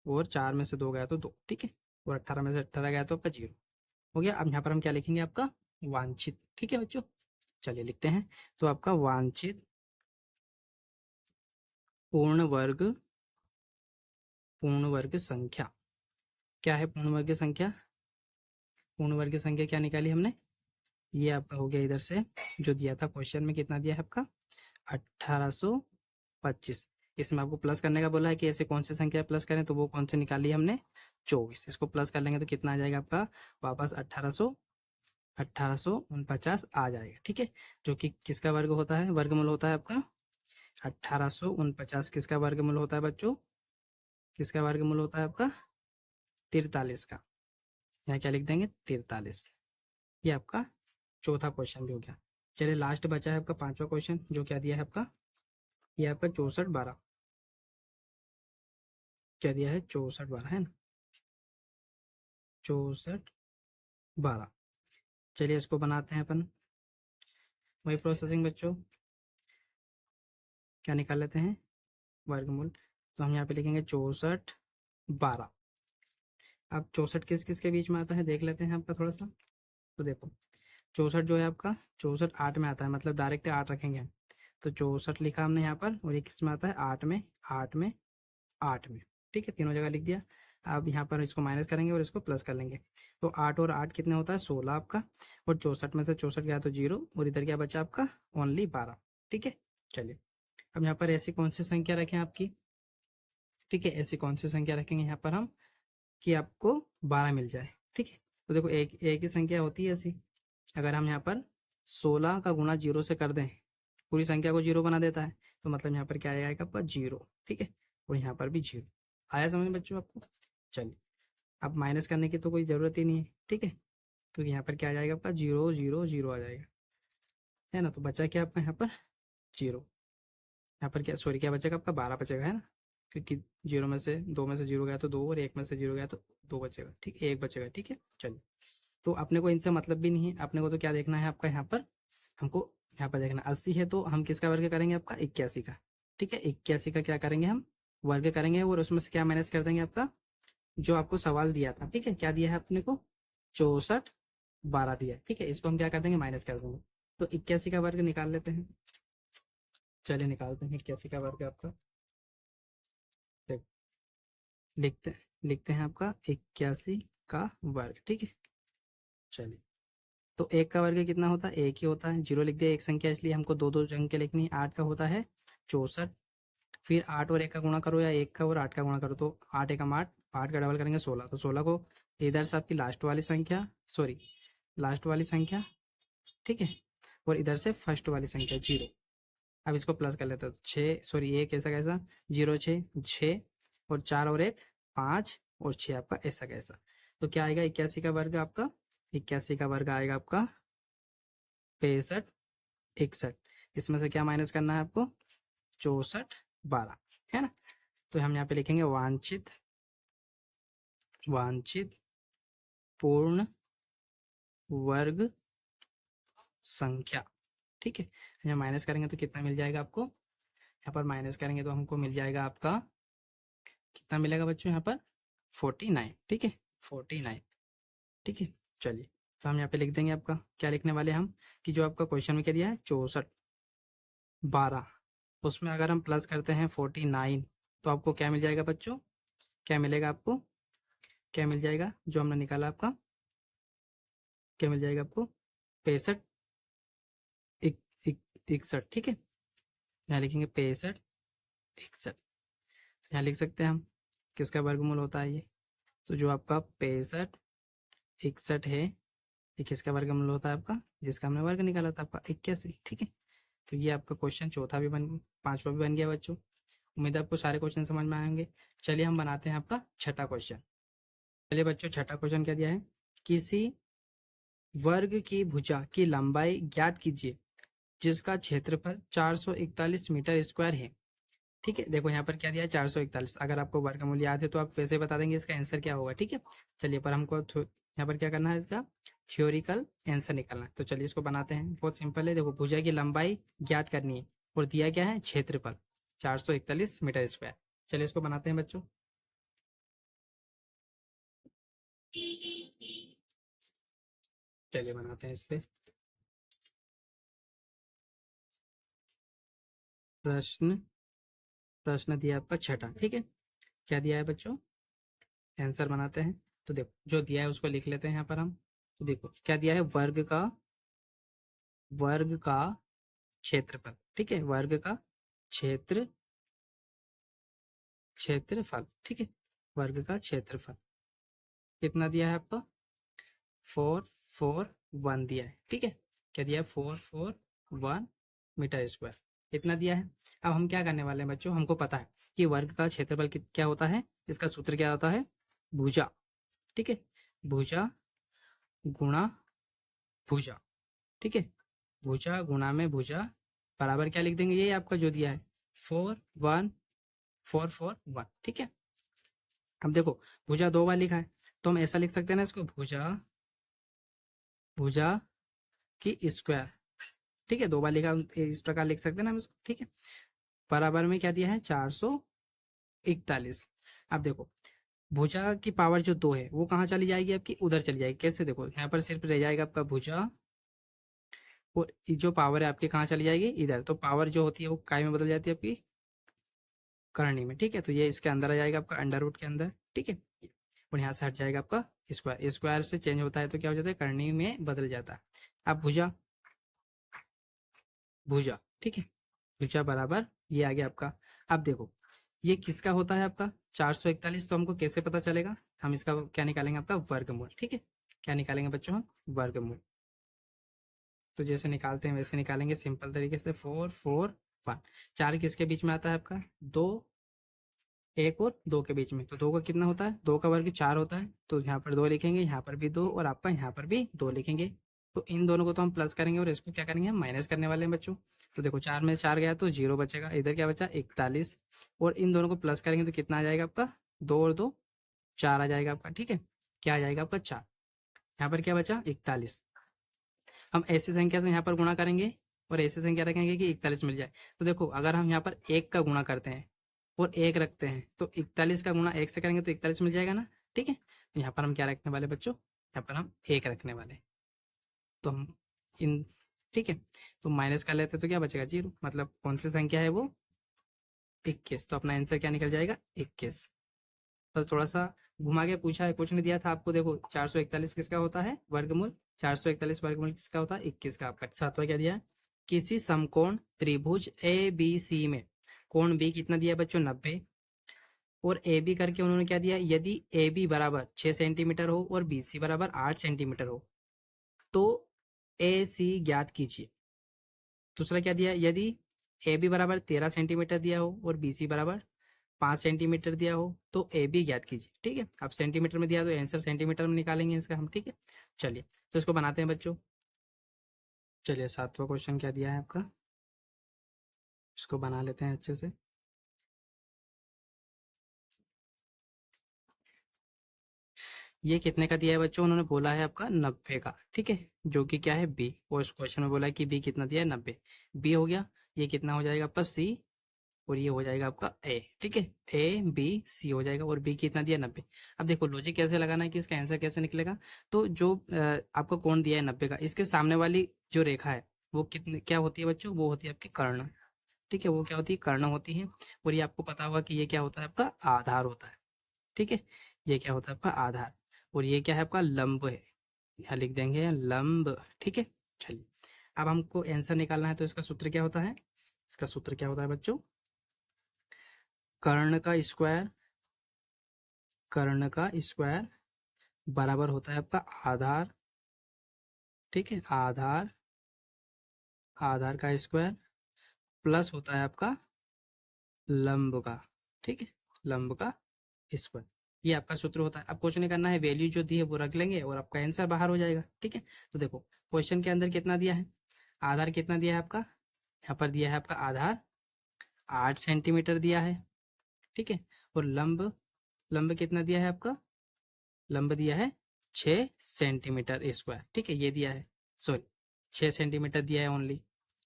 और 4 में से 2 गया तो 2, ठीक है, और 18 में से 18 गया तो आपका 0 हो गया। अब यहाँ पर हम क्या लिखेंगे आपका वांछित, ठीक है बच्चों। चलिए लिखते हैं। तो आपका वांछित पूर्ण वर्ग संख्या, क्या है पूर्ण वर्ग संख्या, पूर्ण वर्ग संख्या क्या निकाली हमने, ये आपका हो गया इधर से जो दिया था क्वेश्चन में, कितना दिया है आपका 1825। इसमें आपको प्लस करने का बोला है कि ऐसे कौन सी संख्या प्लस करें, तो वो कौन सी निकाली हमने 24। इसको प्लस कर लेंगे तो कितना आ जाएगा आपका वापस 1849 आ जाएगा, ठीक है। जो कि किसका वर्ग होता है, वर्गमूल होता है आपका 1849, किसका वर्गमूल होता है बच्चों, किसका वर्गमूल होता है आपका 43 का। यहाँ क्या लिख देंगे 43। ये आपका चौथा क्वेश्चन भी हो गया। चलिए लास्ट बचा है आपका 5वां क्वेश्चन, जो क्या दिया है आपका, ये आपका 64 12, क्या दिया है 64 12 है ना, 64 12। चलिए इसको बनाते हैं अपन, वही प्रोसेसिंग बच्चों, क्या निकाल लेते हैं वर्गमूल। तो हम यहाँ पे लिखेंगे 64 12। अब 64 किस किस के बीच में आता है देख लेते हैं आपका थोड़ा सा। तो देखो 64 जो है आपका 64 8 में आता है, मतलब डायरेक्ट 8 रखेंगे हम। तो 64 लिखा हमने यहाँ पर, और ये किस में आता है 8 में 8 में 8 में, ठीक है, तीनों जगह लिख दिया। अब यहाँ पर इसको माइनस करेंगे और इसको प्लस कर लेंगे। तो 8 और 8 कितने होता है 16 आपका, और 64 में से 64 गया तो 0, और इधर क्या बचा आपका ओनली 12, ठीक है। चलिए अब यहाँ पर ऐसी कौन सी संख्या रखें आपकी, ठीक है, ऐसी कौन सी संख्या रखेंगे यहाँ पर हम कि आपको 12 मिल जाए, ठीक है। तो देखो एक एक ही संख्या होती है ऐसी, अगर हम यहाँ पर 16 का गुणा 0 से कर दें, पूरी संख्या को 0 बना देता है, तो मतलब यहाँ पर क्या आएगा आपका 0, ठीक है, और यहाँ पर भी 0 आया समझ में बच्चों आपको। चलिए अब माइनस करने की तो कोई ज़रूरत ही नहीं है, ठीक है, क्योंकि यहाँ पर क्या आ जाएगा आपका 0 0 0 आ जाएगा। है ना। तो बचा क्या आपका यहाँ पर 0, यहाँ पर क्या सॉरी क्या बचेगा आपका 12 बचेगा, है ना, क्योंकि 0 में से 2 में से 0 गया तो 2 और 1 में से 0 गया तो 2 बचेगा, ठीक, 1 बचेगा, ठीक है। चलिए, तो अपने को इनसे मतलब भी नहीं है, अपने को तो क्या देखना है आपका यहाँ पर, हमको यहाँ पर देखना 80 है तो हम किसका वर्ग करेंगे आपका 81 का, ठीक है। 81 का क्या करेंगे हम वर्ग करेंगे और उसमें से क्या माइनस कर देंगे आपका जो आपको सवाल दिया था, ठीक है। क्या दिया है अपने को 64 12 दिया है, ठीक है। इसको हम क्या कर देंगे माइनस कर देंगे। तो 81 का वर्ग निकाल लेते हैं। चलिए निकालते हैं 81 का वर्ग आपका। देख, लिखते हैं आपका 81 का वर्ग, ठीक है। चलिए, तो 1 का वर्ग कितना होता है 1 ही होता है, 0 लिख दिया, एक संख्या इसलिए हमको दो दो अंक लिखनी है। 8 का होता है 64, फिर 8 और 1 का गुणा करो या 1 का और 8 का गुणा करो, तो 8 एकम 8, 8 का डबल करेंगे 16, तो 16 को इधर से आपकी लास्ट वाली संख्या, सॉरी लास्ट वाली संख्या, ठीक है, और इधर से फर्स्ट वाली संख्या 0। अब इसको प्लस कर लेते हैं तो 6 सॉरी 1 ऐसा कैसा 0 6 6 और 4 और 1 5 और 6 आपका ऐसा कैसा। तो क्या आएगा 81 का वर्ग आपका, 81 का वर्ग आएगा आपका 65 61। इसमें से क्या माइनस करना है आपको 64 12, है ना। तो हम यहाँ पे लिखेंगे वांछित वांछित पूर्ण वर्ग संख्या, ठीक है। यहाँ माइनस करेंगे तो कितना मिल जाएगा आपको, यहाँ पर माइनस करेंगे तो हमको मिल जाएगा आपका कितना मिलेगा बच्चों यहाँ पर 49, ठीक है 49, ठीक है। चलिए, तो हम यहाँ पे लिख देंगे आपका क्या लिखने वाले हम कि जो आपका क्वेश्चन में क्या दिया है 64 12, उसमें अगर हम प्लस करते हैं 49 तो आपको क्या मिल जाएगा बच्चों, क्या मिलेगा आपको, क्या मिल जाएगा जो हमने निकाला आपका, क्या मिल जाएगा आपको 65 61, ठीक है। यहाँ लिखेंगे 65 61, यहाँ लिख सकते हैं हम किसका वर्गमूल होता है ये, तो जो आपका 65 61 है ये किसका वर्गमूल होता है आपका जिसका हमने वर्ग निकाला था आपका 81, ठीक है। तो ये आपका क्वेश्चन चौथा भी बन, पांचवा भी बन गया बच्चों। उम्मीद है आपको सारे क्वेश्चन समझ में आएंगे। चलिए हम बनाते हैं आपका छठा क्वेश्चन। चलिए बच्चों छठा क्वेश्चन क्या दिया है, किसी वर्ग की भुजा की लंबाई ज्ञात कीजिए जिसका क्षेत्रफल 441 मीटर स्क्वायर है, ठीक है। देखो यहाँ पर क्या दिया है 441, अगर आपको वर्गमूल याद है तो आप वैसे बता देंगे इसका आंसर क्या होगा, ठीक है। चलिए, पर हमको यहाँ पर क्या करना है इसका थ्योरिकल आंसर निकालना है। तो चलिए इसको बनाते हैं, बहुत सिंपल है। देखो भुजा की लंबाई ज्ञात करनी है और दिया क्या है क्षेत्रफल 441 मीटर स्क्वायर। चलिए इसको बनाते हैं बच्चों। चलिए बनाते हैं इस पे। प्रश्न प्रश्न दिया आपका छठा, ठीक है। क्या दिया है बच्चों, आंसर बनाते हैं। तो देखो जो दिया है उसको लिख लेते हैं यहाँ पर हम। तो देखो क्या दिया है वर्ग का क्षेत्रफल, ठीक है, वर्ग का क्षेत्रफल, ठीक है, वर्ग का क्षेत्रफल कितना दिया है आपको 441 दिया है, ठीक है। क्या दिया है 441 मीटर स्क्वायर इतना दिया है। अब हम क्या करने वाले हैं बच्चों, हमको पता है कि वर्ग का क्षेत्रफल क्या होता है, इसका सूत्र क्या होता है भुजा, ठीक है, भुजा गुणा भुजा, ठीक है, भुजा गुणा में भुजा बराबर क्या लिख देंगे, ये आपका जो दिया है 41441, ठीक है। अब देखो भुजा दो बार लिखा है तो हम ऐसा लिख सकते हैं ना इसको भुजा भुजा की स्क्वायर, ठीक है, दो बार लिखा इस प्रकार लिख सकते हैं ना हम इसको, ठीक है। बराबर में क्या दिया है 441। अब देखो भुजा की पावर जो दो है वो कहाँ चली जाएगी आपकी उधर चली जाएगी, कैसे देखो यहाँ पर सिर्फ रह जाएगा आपका भुजा और ये जो पावर है आपकी कहाँ चली जाएगी इधर, तो पावर जो होती है वो काय में बदल जाती है आपकी करनी में, ठीक है। तो ये इसके अंदर आ जाएगा आपका अंडर रूट के अंदर, ठीक है, और यहाँ से हट जाएगा आपका स्क्वायर, स्क्वायर से चेंज होता है तो क्या हो जाता है करनी में बदल जाता है। अब भुजा भुजा, ठीक है, भुजा बराबर ये आ गया आपका। अब देखो ये किसका होता है आपका 441, तो हमको कैसे पता चलेगा, हम इसका क्या निकालेंगे आपका वर्गमूल, ठीक है। क्या निकालेंगे बच्चों हम वर्गमूल, तो जैसे निकालते हैं वैसे निकालेंगे सिंपल तरीके से 441। 4 किसके बीच में आता है आपका 2 1 और 2 के बीच में, तो 2 का कितना होता है 2 का वर्ग 4 होता है, तो यहाँ पर 2 लिखेंगे, यहाँ पर भी 2 और आपका यहाँ पर भी 2 लिखेंगे, तो इन दोनों को तो हम प्लस करेंगे और इसको क्या करेंगे, हम माइनस करने वाले हैं बच्चों। तो देखो 4 में 4 गया तो 0 बचेगा, इधर क्या बचा 41, और इन दोनों को प्लस करेंगे तो कितना आ जाएगा आपका, 2 और 2 4 आ जाएगा आपका, ठीक है। क्या आ जाएगा आपका 4, यहाँ पर क्या बचा 41। हम ऐसी संख्या से यहाँ पर गुणा करेंगे और ऐसी संख्या रखेंगे कि 41 मिल जाए। तो देखो अगर हम यहाँ पर 1 का गुणा करते हैं और 1 रखते हैं तो 41 का गुणा 1 से करेंगे तो 41 मिल जाएगा ना, ठीक है। तो यहाँ पर हम क्या रखने वाले बच्चों, यहाँ पर हम 1 रखने वाले। तो हम इन, ठीक है, तो माइनस कर लेते तो क्या बचेगा 0, मतलब कौन सी संख्या है वो 21। तो अपना आंसर क्या निकल जाएगा 21। बस थोड़ा सा घुमा के पूछा है, कुछ नहीं दिया था आपको। देखो 441 किसका होता है वर्गमूल, 441 वर्गमूल किसका होता है 21 का। आपका सातवां क्या दिया है, किसी समकोण त्रिभुज ए बी सी में कोण बी कितना दिया है बच्चों 90, और ए बी करके उन्होंने क्या दिया, यदि ए बी बराबर 6 सेंटीमीटर हो और बी सी बराबर 8 सेंटीमीटर हो तो ए सी ज्ञात कीजिए। दूसरा क्या दिया, यदि ए बी बराबर 13 सेंटीमीटर दिया हो और बी सी बराबर 5 सेंटीमीटर दिया हो तो ए बी ज्ञात कीजिए, ठीक है। अब सेंटीमीटर में दिया तो आंसर सेंटीमीटर में निकालेंगे इसका हम, ठीक है। चलिए तो इसको बनाते हैं बच्चों। चलिए सातवां क्वेश्चन क्या दिया है आपका, इसको बना लेते हैं अच्छे से। ये कितने का दिया है बच्चों, उन्होंने बोला है आपका 90 का, ठीक है, जो कि क्या है बी, और इस क्वेश्चन में बोला है कि बी कितना दिया है 90, बी हो गया। ये कितना हो जाएगा आपका सी, और ये हो जाएगा आपका ए, ठीक है, ए बी सी हो जाएगा, और बी कितना दिया 90। अब देखो लॉजिक कैसे लगाना है कि इसका आंसर कैसे निकलेगा। तो जो आपको कोण दिया है 90 का, इसके सामने वाली जो रेखा है वो कितने क्या होती है बच्चों, वो होती है आपकी कर्ण, ठीक है, वो क्या होती है कर्ण होती है। और ये आपको पता होगा कि ये क्या होता है आपका आधार होता है, ठीक है, ये क्या होता है आपका आधार। और ये क्या है आपका लंब है, यहाँ लिख देंगे लंब, ठीक है। चलिए अब हमको आंसर निकालना है, तो इसका सूत्र क्या होता है, इसका सूत्र क्या होता है बच्चों, कर्ण का स्क्वायर, कर्ण का स्क्वायर बराबर होता है आपका आधार, ठीक है, आधार, आधार का स्क्वायर प्लस होता है आपका लंब का, ठीक है, लंब का स्क्वायर। ये आपका सूत्र होता है। अब कुछ नहीं करना है, वैल्यू जो दी है वो रख लेंगे और आपका आंसर बाहर हो जाएगा, ठीक है। तो देखो क्वेश्चन के अंदर कितना दिया है, आधार कितना दिया है आपका, यहाँ पर दिया है आपका आधार 8 सेंटीमीटर दिया है, ठीक है, और लंब, लंब कितना दिया है आपका, लंब दिया है 6 सेंटीमीटर स्क्वायर, ठीक है, ये दिया है, सॉरी 6 सेंटीमीटर दिया है ओनली,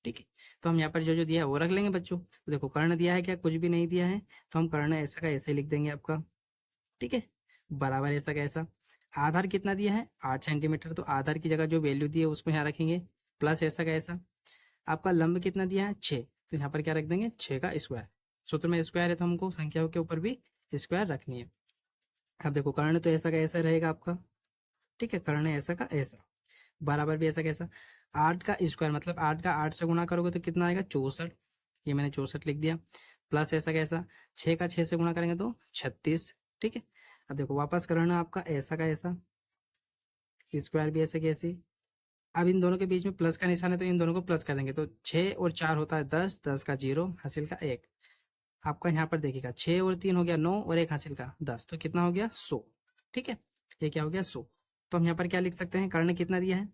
ठीक है। तो हम यहाँ पर जो जो दिया है वो रख लेंगे बच्चों। तो देखो कर्ण दिया है क्या, कुछ भी नहीं दिया है, तो हम कर्ण ऐसा का ऐसे लिख देंगे आपका, ठीक है, बराबर ऐसा का ऐसा। आधार कितना दिया है 8 सेंटीमीटर, तो आधार की जगह जो वैल्यू दी है उसको यहाँ रखेंगे, प्लस ऐसा का ऐसा। आपका लंब कितना दिया है 6, तो यहाँ पर क्या रख देंगे 6 का स्क्वायर। सूत्र में स्क्वायर है तो हमको संख्याओं के ऊपर भी स्क्वायर रखनी है। अब देखो कर्ण तो ऐसा का ऐसा रहेगा आपका, ठीक है, कर्ण ऐसा का ऐसा, बराबर भी ऐसा कैसा, 8 का स्क्वायर मतलब 8 का 8 से गुणा करोगे तो कितना आएगा 64, ये मैंने 64 लिख दिया, प्लस ऐसा कैसा 6 का 6 से गुणा करेंगे तो 36, ठीक है। अब देखो वापस करना आपका ऐसा का ऐसा, स्क्वायर भी ऐसे कैसे। अब इन दोनों के बीच में प्लस का निशान है तो इन दोनों को प्लस कर देंगे, तो 6 और 4 होता है 10, 10 का 0 हासिल का 1। आपका यहाँ पर देखिएगा 6 और 3 हो गया 9 और 1 हासिल का 10, तो कितना हो गया 100, ठीक है, ये क्या हो गया 100। तो हम यहाँ पर क्या लिख सकते हैं, कर्ण कितना दिया है,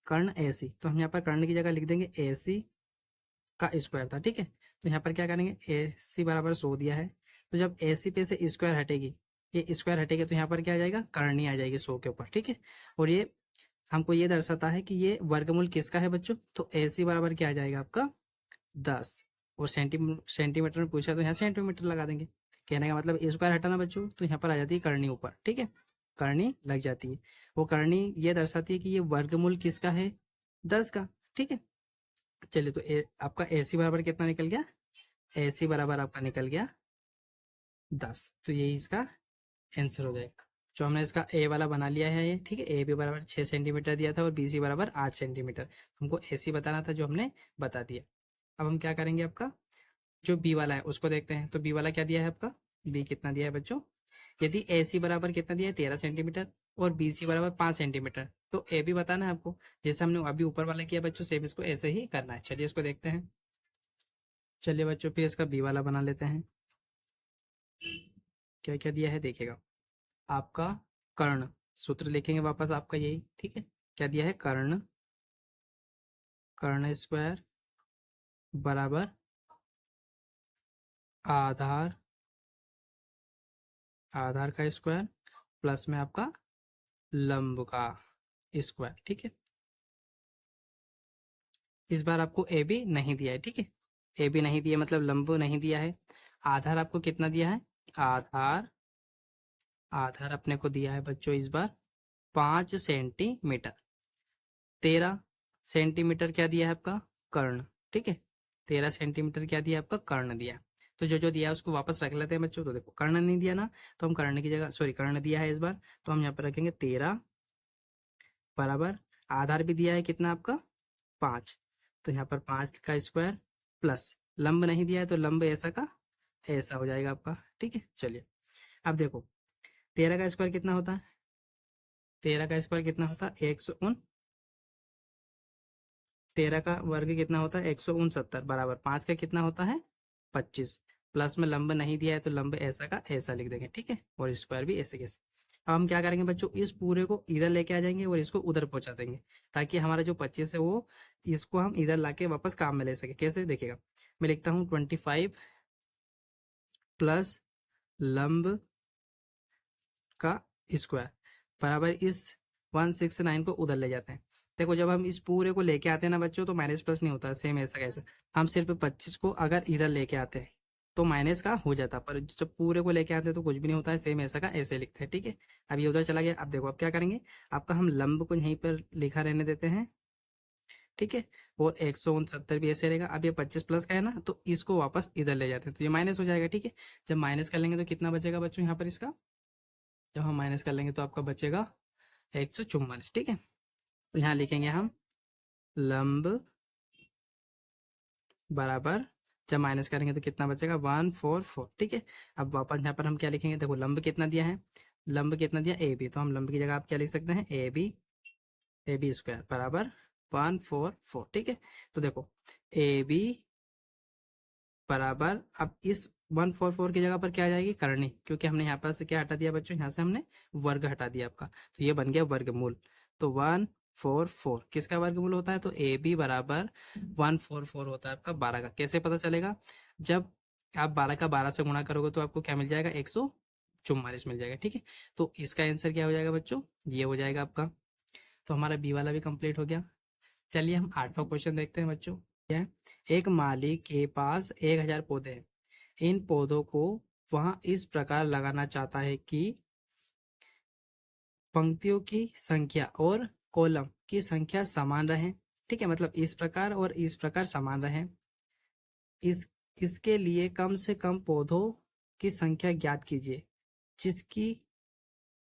कर्ण AC, तो हम यहाँ पर कर्ण की जगह लिख देंगे AC का स्क्वायर था, ठीक है। तो यहाँ पर क्या करेंगे AC बराबर 100 दिया है, तो जब AC पे से स्क्वायर हटेगी, ये स्क्वायर हटेगी तो यहाँ पर क्या आ जाएगा करनी आ जाएगी 100 के ऊपर, ठीक है। और ये हमको ये दर्शाता है कि ये वर्गमूल किसका है बच्चों, तो AC बराबर क्या आ जाएगा आपका 10, और सेंटीमीटर में पूछा तो यहाँ सेंटीमीटर लगा देंगे। कहने का मतलब स्क्वायर हटाना बच्चों, तो यहाँ पर आ जाती है करनी ऊपर, ठीक है, करनी लग जाती है। वो करनी ये दर्शाती है कि ये वर्गमूल किसका है 10 का, ठीक है। चलिए तो आपका AC बराबर कितना निकल गया, AC बराबर आपका निकल गया 10, तो यही इसका आंसर हो जाएगा। जो हमने इसका ए वाला बना लिया है ये, ठीक है, ए बी बराबर 6 सेंटीमीटर दिया था और BC बराबर 8 सेंटीमीटर, हमको AC बताना था जो हमने बता दिया। अब हम क्या करेंगे, आपका जो बी वाला है उसको देखते हैं। तो बी वाला क्या दिया है आपका, बी कितना दिया है बच्चों, यदि AC बराबर कितना दिया है 13 सेंटीमीटर और BC बराबर 5 सेंटीमीटर, तो ए बी बताना है आपको। जैसे हमने अभी ऊपर वाला किया बच्चों, सेम इसको ऐसे ही करना है। चलिए इसको देखते हैं। चलिए बच्चों फिर इसका बी वाला बना लेते हैं। क्या क्या दिया है देखिएगा, आपका कर्ण, सूत्र लिखेंगे वापस आपका यही, ठीक है, क्या दिया है कर्ण, कर्ण स्क्वायर बराबर आधार आधार का स्क्वायर प्लस में आपका लंब का स्क्वायर। ठीक है, इस बार आपको ए बी नहीं दिया है। ठीक है, ए बी नहीं दिया मतलब लंब नहीं दिया है। आधार आपको कितना दिया है? आधार आधार अपने को दिया है बच्चों इस बार 5 सेंटीमीटर। 13 सेंटीमीटर क्या दिया है आपका? कर्ण। ठीक है, 13 सेंटीमीटर क्या दिया आपका? कर्ण दिया। तो जो जो दिया है उसको वापस रख लेते हैं बच्चों। तो देखो कर्ण नहीं दिया ना, तो हम कर्ण की जगह सॉरी कर्ण दिया है इस बार, तो हम यहाँ पर रखेंगे 13 बराबर आधार भी दिया है कितना आपका? 5। तो यहाँ पर 5 का स्क्वायर प्लस लंब नहीं दिया है तो लंब ऐसा का ऐसा हो जाएगा आपका। ठीक है, चलिए अब देखो 13 का स्क्वायर कितना होता है? 13 का स्क्वायर कितना होता है? 169। 13 का वर्ग कितना होता है? 169 बराबर 5 का कितना होता है? 25। प्लस में लंब नहीं दिया है तो लंब ऐसा का ऐसा लिख देंगे। ठीक है, और स्क्वायर भी ऐसे कैसे। अब हम क्या करेंगे बच्चों, इस पूरे को इधर लेके आ जाएंगे और इसको उधर पहुंचा देंगे, ताकि हमारा जो 25 है वो इसको हम इधर लाके वापस काम में ले सके। कैसे देखिएगा, मैं लिखता हूँ 25 प्लस लंब का स्क्वायर बराबर इस 169 को उधर ले जाते हैं। देखो जब हम इस पूरे को लेके आते हैं ना बच्चों, तो माइनस प्लस नहीं होता, सेम ऐसा कैसे। हम सिर्फ 25 को अगर इधर लेके आते हैं तो माइनस का हो जाता, पर जब पूरे को लेके आते हैं तो कुछ भी नहीं होता है, सेम ऐसा का ऐसे लिखते हैं। ठीक है, अब ये उधर चला गया। अब देखो अब क्या करेंगे, आपका हम लंब को यहीं पर लिखा रहने देते हैं। ठीक है, और 169 भी ऐसे रहेगा। अब ये 25 प्लस का है ना, तो इसको वापस इधर ले जाते हैं तो ये माइनस हो जाएगा। ठीक है, जब माइनस कर लेंगे तो कितना बचेगा बच्चों यहाँ पर इसका? जब हम माइनस कर लेंगे तो आपका बचेगा 144। ठीक है, तो यहाँ लिखेंगे हम लंब बराबर, जब माइनस करेंगे तो कितना बचेगा? 144। ठीक है, अब वापस यहाँ पर हम क्या लिखेंगे, देखो लंब कितना दिया है? लंब कितना दिया? A B. तो हम लंब की जगह आप क्या लिख सकते हैं? ए बी स्क्वायर बराबर 144। ठीक है, तो देखो ए बी बराबर, अब इस 144 की जगह पर क्या आ जाएगी? करनी, क्योंकि हमने यहाँ पर से क्या हटा दिया बच्चों? यहाँ से हमने वर्ग हटा दिया आपका, तो ये बन गया वर्गमूल। तो 144 किसका वर्गमूल होता है? तो ए बी बराबर 144 होता है आपका 12 का। कैसे पता चलेगा? जब आप 12 का 12 से गुणा करोगे तो आपको क्या मिल जाएगा? 144 मिल जाएगा। ठीक है, तो इसका आंसर क्या हो जाएगा बच्चों? ये हो जाएगा आपका। तो हमारा बी वाला भी कंप्लीट हो गया। चलिए हम 8वां क्वेश्चन देखते हैं बच्चों। क्या है? एक माली के पास 1000 पौधे हैं। इन पौधों को वह इस प्रकार लगाना चाहता है कि पंक्तियों की संख्या और कॉलम की संख्या समान रहे। ठीक है, मतलब इस प्रकार और इस प्रकार समान रहे। इस इसके लिए कम से कम पौधों की संख्या ज्ञात कीजिए जिसकी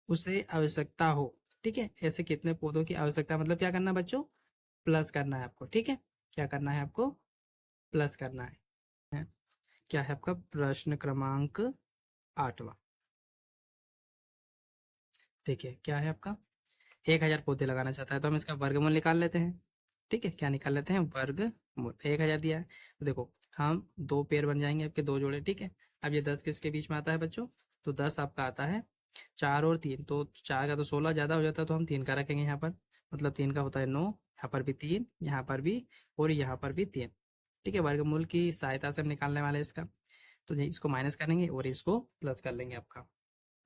उसे आवश्यकता हो। ठीक है, ऐसे कितने पौधों की आवश्यकता, मतलब क्या करना है बच्चों? प्लस करना है आपको। ठीक है, क्या करना है आपको? प्लस करना है। क्या है आपका प्रश्न क्रमांक 8वां? देखिए क्या है आपका, 1000 पौधे लगाना चाहता है, तो हम इसका वर्गमूल निकाल लेते हैं। ठीक है, क्या निकाल लेते हैं? वर्गमूल। 1000 दिया है तो देखो हम दो पेयर बन जाएंगे आपके, दो जोड़े। ठीक है, अब ये 10 किसके बीच में आता है बच्चों? तो 10 आपका आता है 4 और 3, तो 4 का तो 16 ज़्यादा हो जाता है, तो हम 3 का रखेंगे यहाँ पर। मतलब 3 का होता है 9, यहाँ पर भी 3, यहाँ पर भी और यहाँ पर भी 3। ठीक है, वर्गमूल की सहायता से हम निकालने वाले हैं इसका। तो इसको माइनस करेंगे और इसको प्लस कर लेंगे आपका।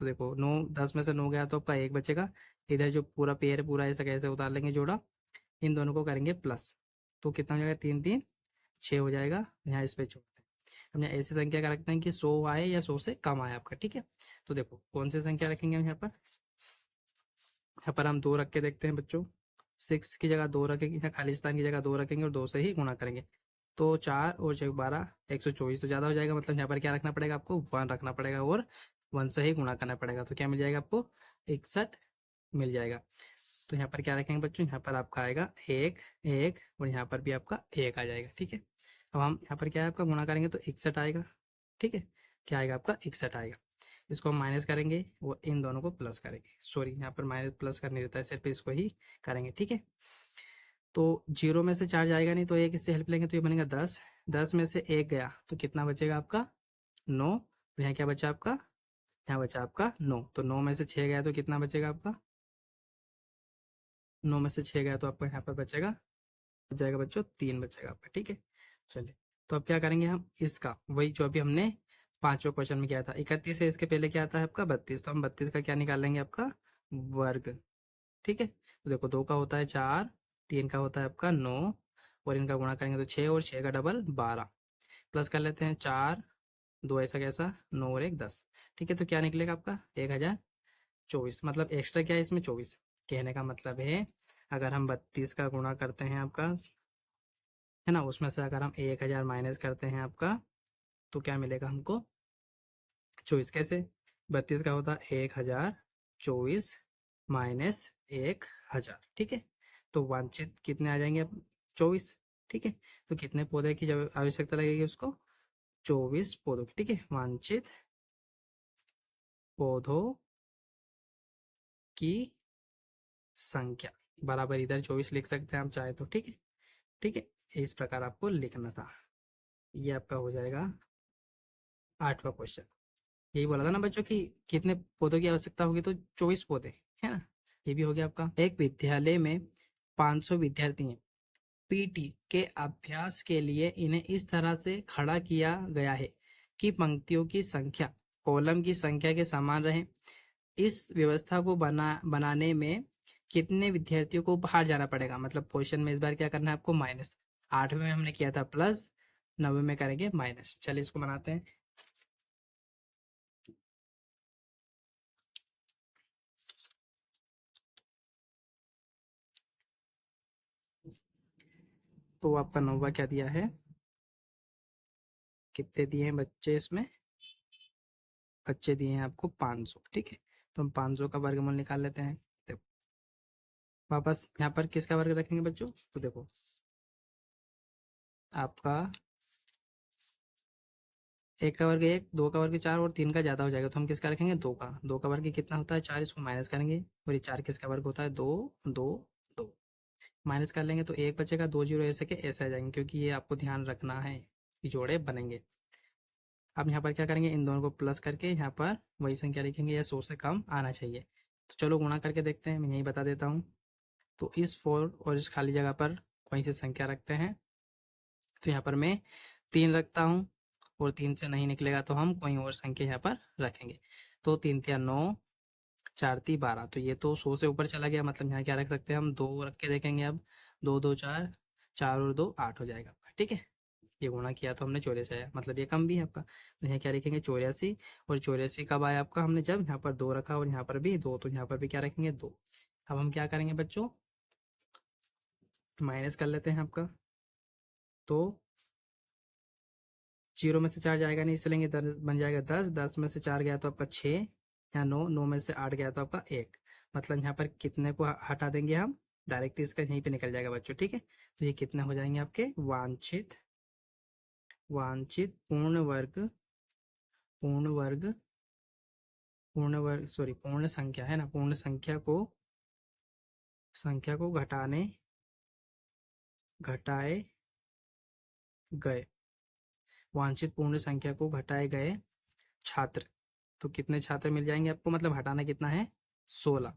तो देखो 9, 10 में से 9 गया तो आपका 1 बचेगा। इधर जो पूरा पेयर है पूरा ऐसा कैसे उतार लेंगे जोड़ा, इन दोनों को करेंगे प्लस। तो कितना हो जाएगा? 3 3 6 हो जाएगा। यहाँ इस पे छोड़ते हैं। हम यहाँ ऐसी संख्या का रखते हैं कि 100 आए या 100 से कम आए आपका। ठीक है, तो देखो कौन सी संख्या रखेंगे हम यहाँ पर? यहाँ पर हम 2 रख के देखते हैं बच्चों। 6 की जगह 2 रखेंगे, यहाँ खालिस्तान की जगह 2 रखेंगे और 2 से ही गुणा करेंगे। तो 4 और 6 12, 124 तो ज़्यादा हो जाएगा, मतलब यहाँ पर क्या रखना पड़ेगा आपको? 1 रखना पड़ेगा और 1 से ही गुणा करना पड़ेगा। तो क्या मिल जाएगा आपको? 61 मिल जाएगा। तो यहाँ पर क्या रखेंगे बच्चों? यहाँ पर आपका आएगा 1 1 और यहाँ पर भी आपका 1 आ जाएगा। ठीक है, अब हम यहाँ पर क्या है आपका गुणा करेंगे तो 61 आएगा। ठीक है, क्या आएगा आपका? 61 आएगा। इसको हम माइनस करेंगे वो इन दोनों को प्लस करेंगे। सॉरी, यहाँ पर माइनस प्लस करने देता है, सिर्फ इसको ही करेंगे। ठीक है, तो 0 में से 4 जाएगा नहीं, तो 1 इससे हेल्प लेंगे तो ये बनेगा 10। 10 में से 1 गया तो कितना बचेगा आपका? 9। और यहाँ क्या बचा आपका? यहाँ बचा आपका 9। तो 9 में से 6 गया तो कितना बचेगा आपका? 9 में से 6 गया तो आपका यहाँ पर बचेगा बच जाएगा बच्चों, 3 बच जाएगा आपका, ठीक है। चलिए, तो अब क्या करेंगे हम इसका, वही जो अभी हमने पांचवें क्वेश्चन में किया था, 31 है, इसके पहले क्या आता है आपका 32, तो हम 32 का क्या निकाल लेंगे आपका वर्ग, ठीक है। तो देखो 2 का होता है 4, 3 का होता है आपका 9, और इनका गुणा करेंगे तो 6, और 6 का डबल 12, प्लस कर लेते हैं 4, 2 ऐसा कैसा, 9 और 1 10, ठीक है। तो क्या निकलेगा आपका 1024, मतलब एक्स्ट्रा क्या है इसमें 24, कहने का मतलब है अगर हम 32 का गुणा करते हैं आपका, है ना, उसमें से अगर हम 1000 माइनस करते हैं आपका, तो क्या मिलेगा हमको 24, कैसे, 32 का होता है 1024 माइनस 1000, ठीक है। तो वांछित कितने आ जाएंगे अब 24, ठीक है। तो कितने पौधे की जब आवश्यकता लगेगी उसको, 24 पौधों की, ठीक है। वांछित पौधों की संख्या बराबर इधर 24 लिख सकते हैं आप चाहे तो, ठीक है, ठीक है। इस प्रकार आपको लिखना था। ये आपका हो जाएगा 8वां क्वेश्चन। यही बोला था ना बच्चों कि कितने पौधों की आवश्यकता होगी, तो 24 पौधे, है ना। ये भी हो गया आपका। एक विद्यालय में 500 विद्यार्थी हैं। पीटी के अभ्यास के लिए इन्हें इस तरह से खड़ा किया गया है कि पंक्तियों की संख्या कॉलम की संख्या के समान रहे। इस व्यवस्था को बनाने में कितने विद्यार्थियों को बाहर जाना पड़ेगा, मतलब क्वेश्चन में इस बार क्या करना है आपको माइनस, 8वें में हमने किया था प्लस, 9वें में करेंगे माइनस। चलिए इसको बनाते हैं। तो आपका 9वां क्या दिया है, कितने दिए हैं बच्चे इसमें, बच्चे दिए हैं आपको 500, ठीक है। तो हम 500 का वर्गमूल निकाल लेते हैं। देखो वापस यहाँ पर किसका वर्ग रखेंगे बच्चों, तो देखो आपका 1 का वर्ग 1, 2 का वर्ग 4, और 3 का ज्यादा हो जाएगा, तो हम किसका रखेंगे 2 का। 2 का वर्ग कितना होता है 4, इसको माइनस करेंगे, और ये 4 किसका वर्ग होता है 2, 2, 2, माइनस कर लेंगे तो 1 बचेगा, 2 जीरो ऐसे के ऐसे आ जाएंगे, क्योंकि ये आपको ध्यान रखना है कि जोड़े बनेंगे। अब यहाँ पर क्या करेंगे, इन दोनों को प्लस करके यहाँ पर वही संख्या लिखेंगे, या 100 से कम आना चाहिए। तो चलो गुणा करके देखते हैं, मैं यही बता देता हूँ। तो इस 4 और इस खाली जगह पर कोई सी संख्या रखते हैं, तो यहाँ पर मैं 3 रखता हूँ, और 3 से नहीं निकलेगा तो हम कोई और संख्या यहाँ पर रखेंगे। तो 3 तिया 9, 4 ती 12, तो ये तो 100 से ऊपर चला गया, मतलब यहाँ क्या रख सकते हैं हम 2 रख के देखेंगे अब, 2 2 4, 4 और 2 8 हो जाएगा आपका, ठीक है। ये गुणा किया तो हमने 84 आया, मतलब ये कम भी है आपका, तो यहाँ क्या लिखेंगे 84, और 84 कब आया आपका, हमने जब यहाँ पर 2 रखा, और यहाँ पर भी 2, तो यहाँ पर भी क्या रखेंगे 2। अब हम क्या करेंगे बच्चों, माइनस कर लेते हैं आपका, तो 0 में से 4 जाएगा नहीं, इसलिए बन जाएगा 10, 10 में से 4 गया तो आपका 6, यहाँ 9, 9 में से 8 गया तो आपका 1, मतलब यहाँ पर कितने को हटा देंगे हम, डायरेक्ट इसका यहीं पे निकल जाएगा बच्चों, ठीक है। तो ये कितने हो जाएंगे आपके वांछित, वांछित पूर्ण वर्ग, पूर्ण वर्ग सॉरी पूर्ण संख्या, है ना, पूर्ण संख्या को घटाए गए, वांछित पूर्ण संख्या को घटाए गए छात्र, तो कितने छात्र मिल जाएंगे आपको, मतलब हटाना कितना है 16,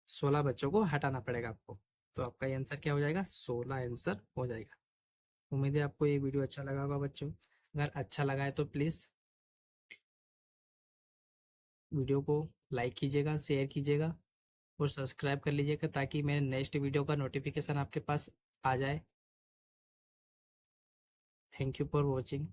16 बच्चों को हटाना पड़ेगा आपको। तो आपका ये आंसर क्या हो जाएगा 16 आंसर हो जाएगा। उम्मीद है आपको ये वीडियो अच्छा लगा होगा बच्चों। अगर अच्छा लगा है तो प्लीज़ वीडियो को लाइक कीजिएगा, शेयर कीजिएगा, और सब्सक्राइब कर लीजिएगा, ताकि मेरे नेक्स्ट वीडियो का नोटिफिकेशन आपके पास आ जाए। Thank you for watching.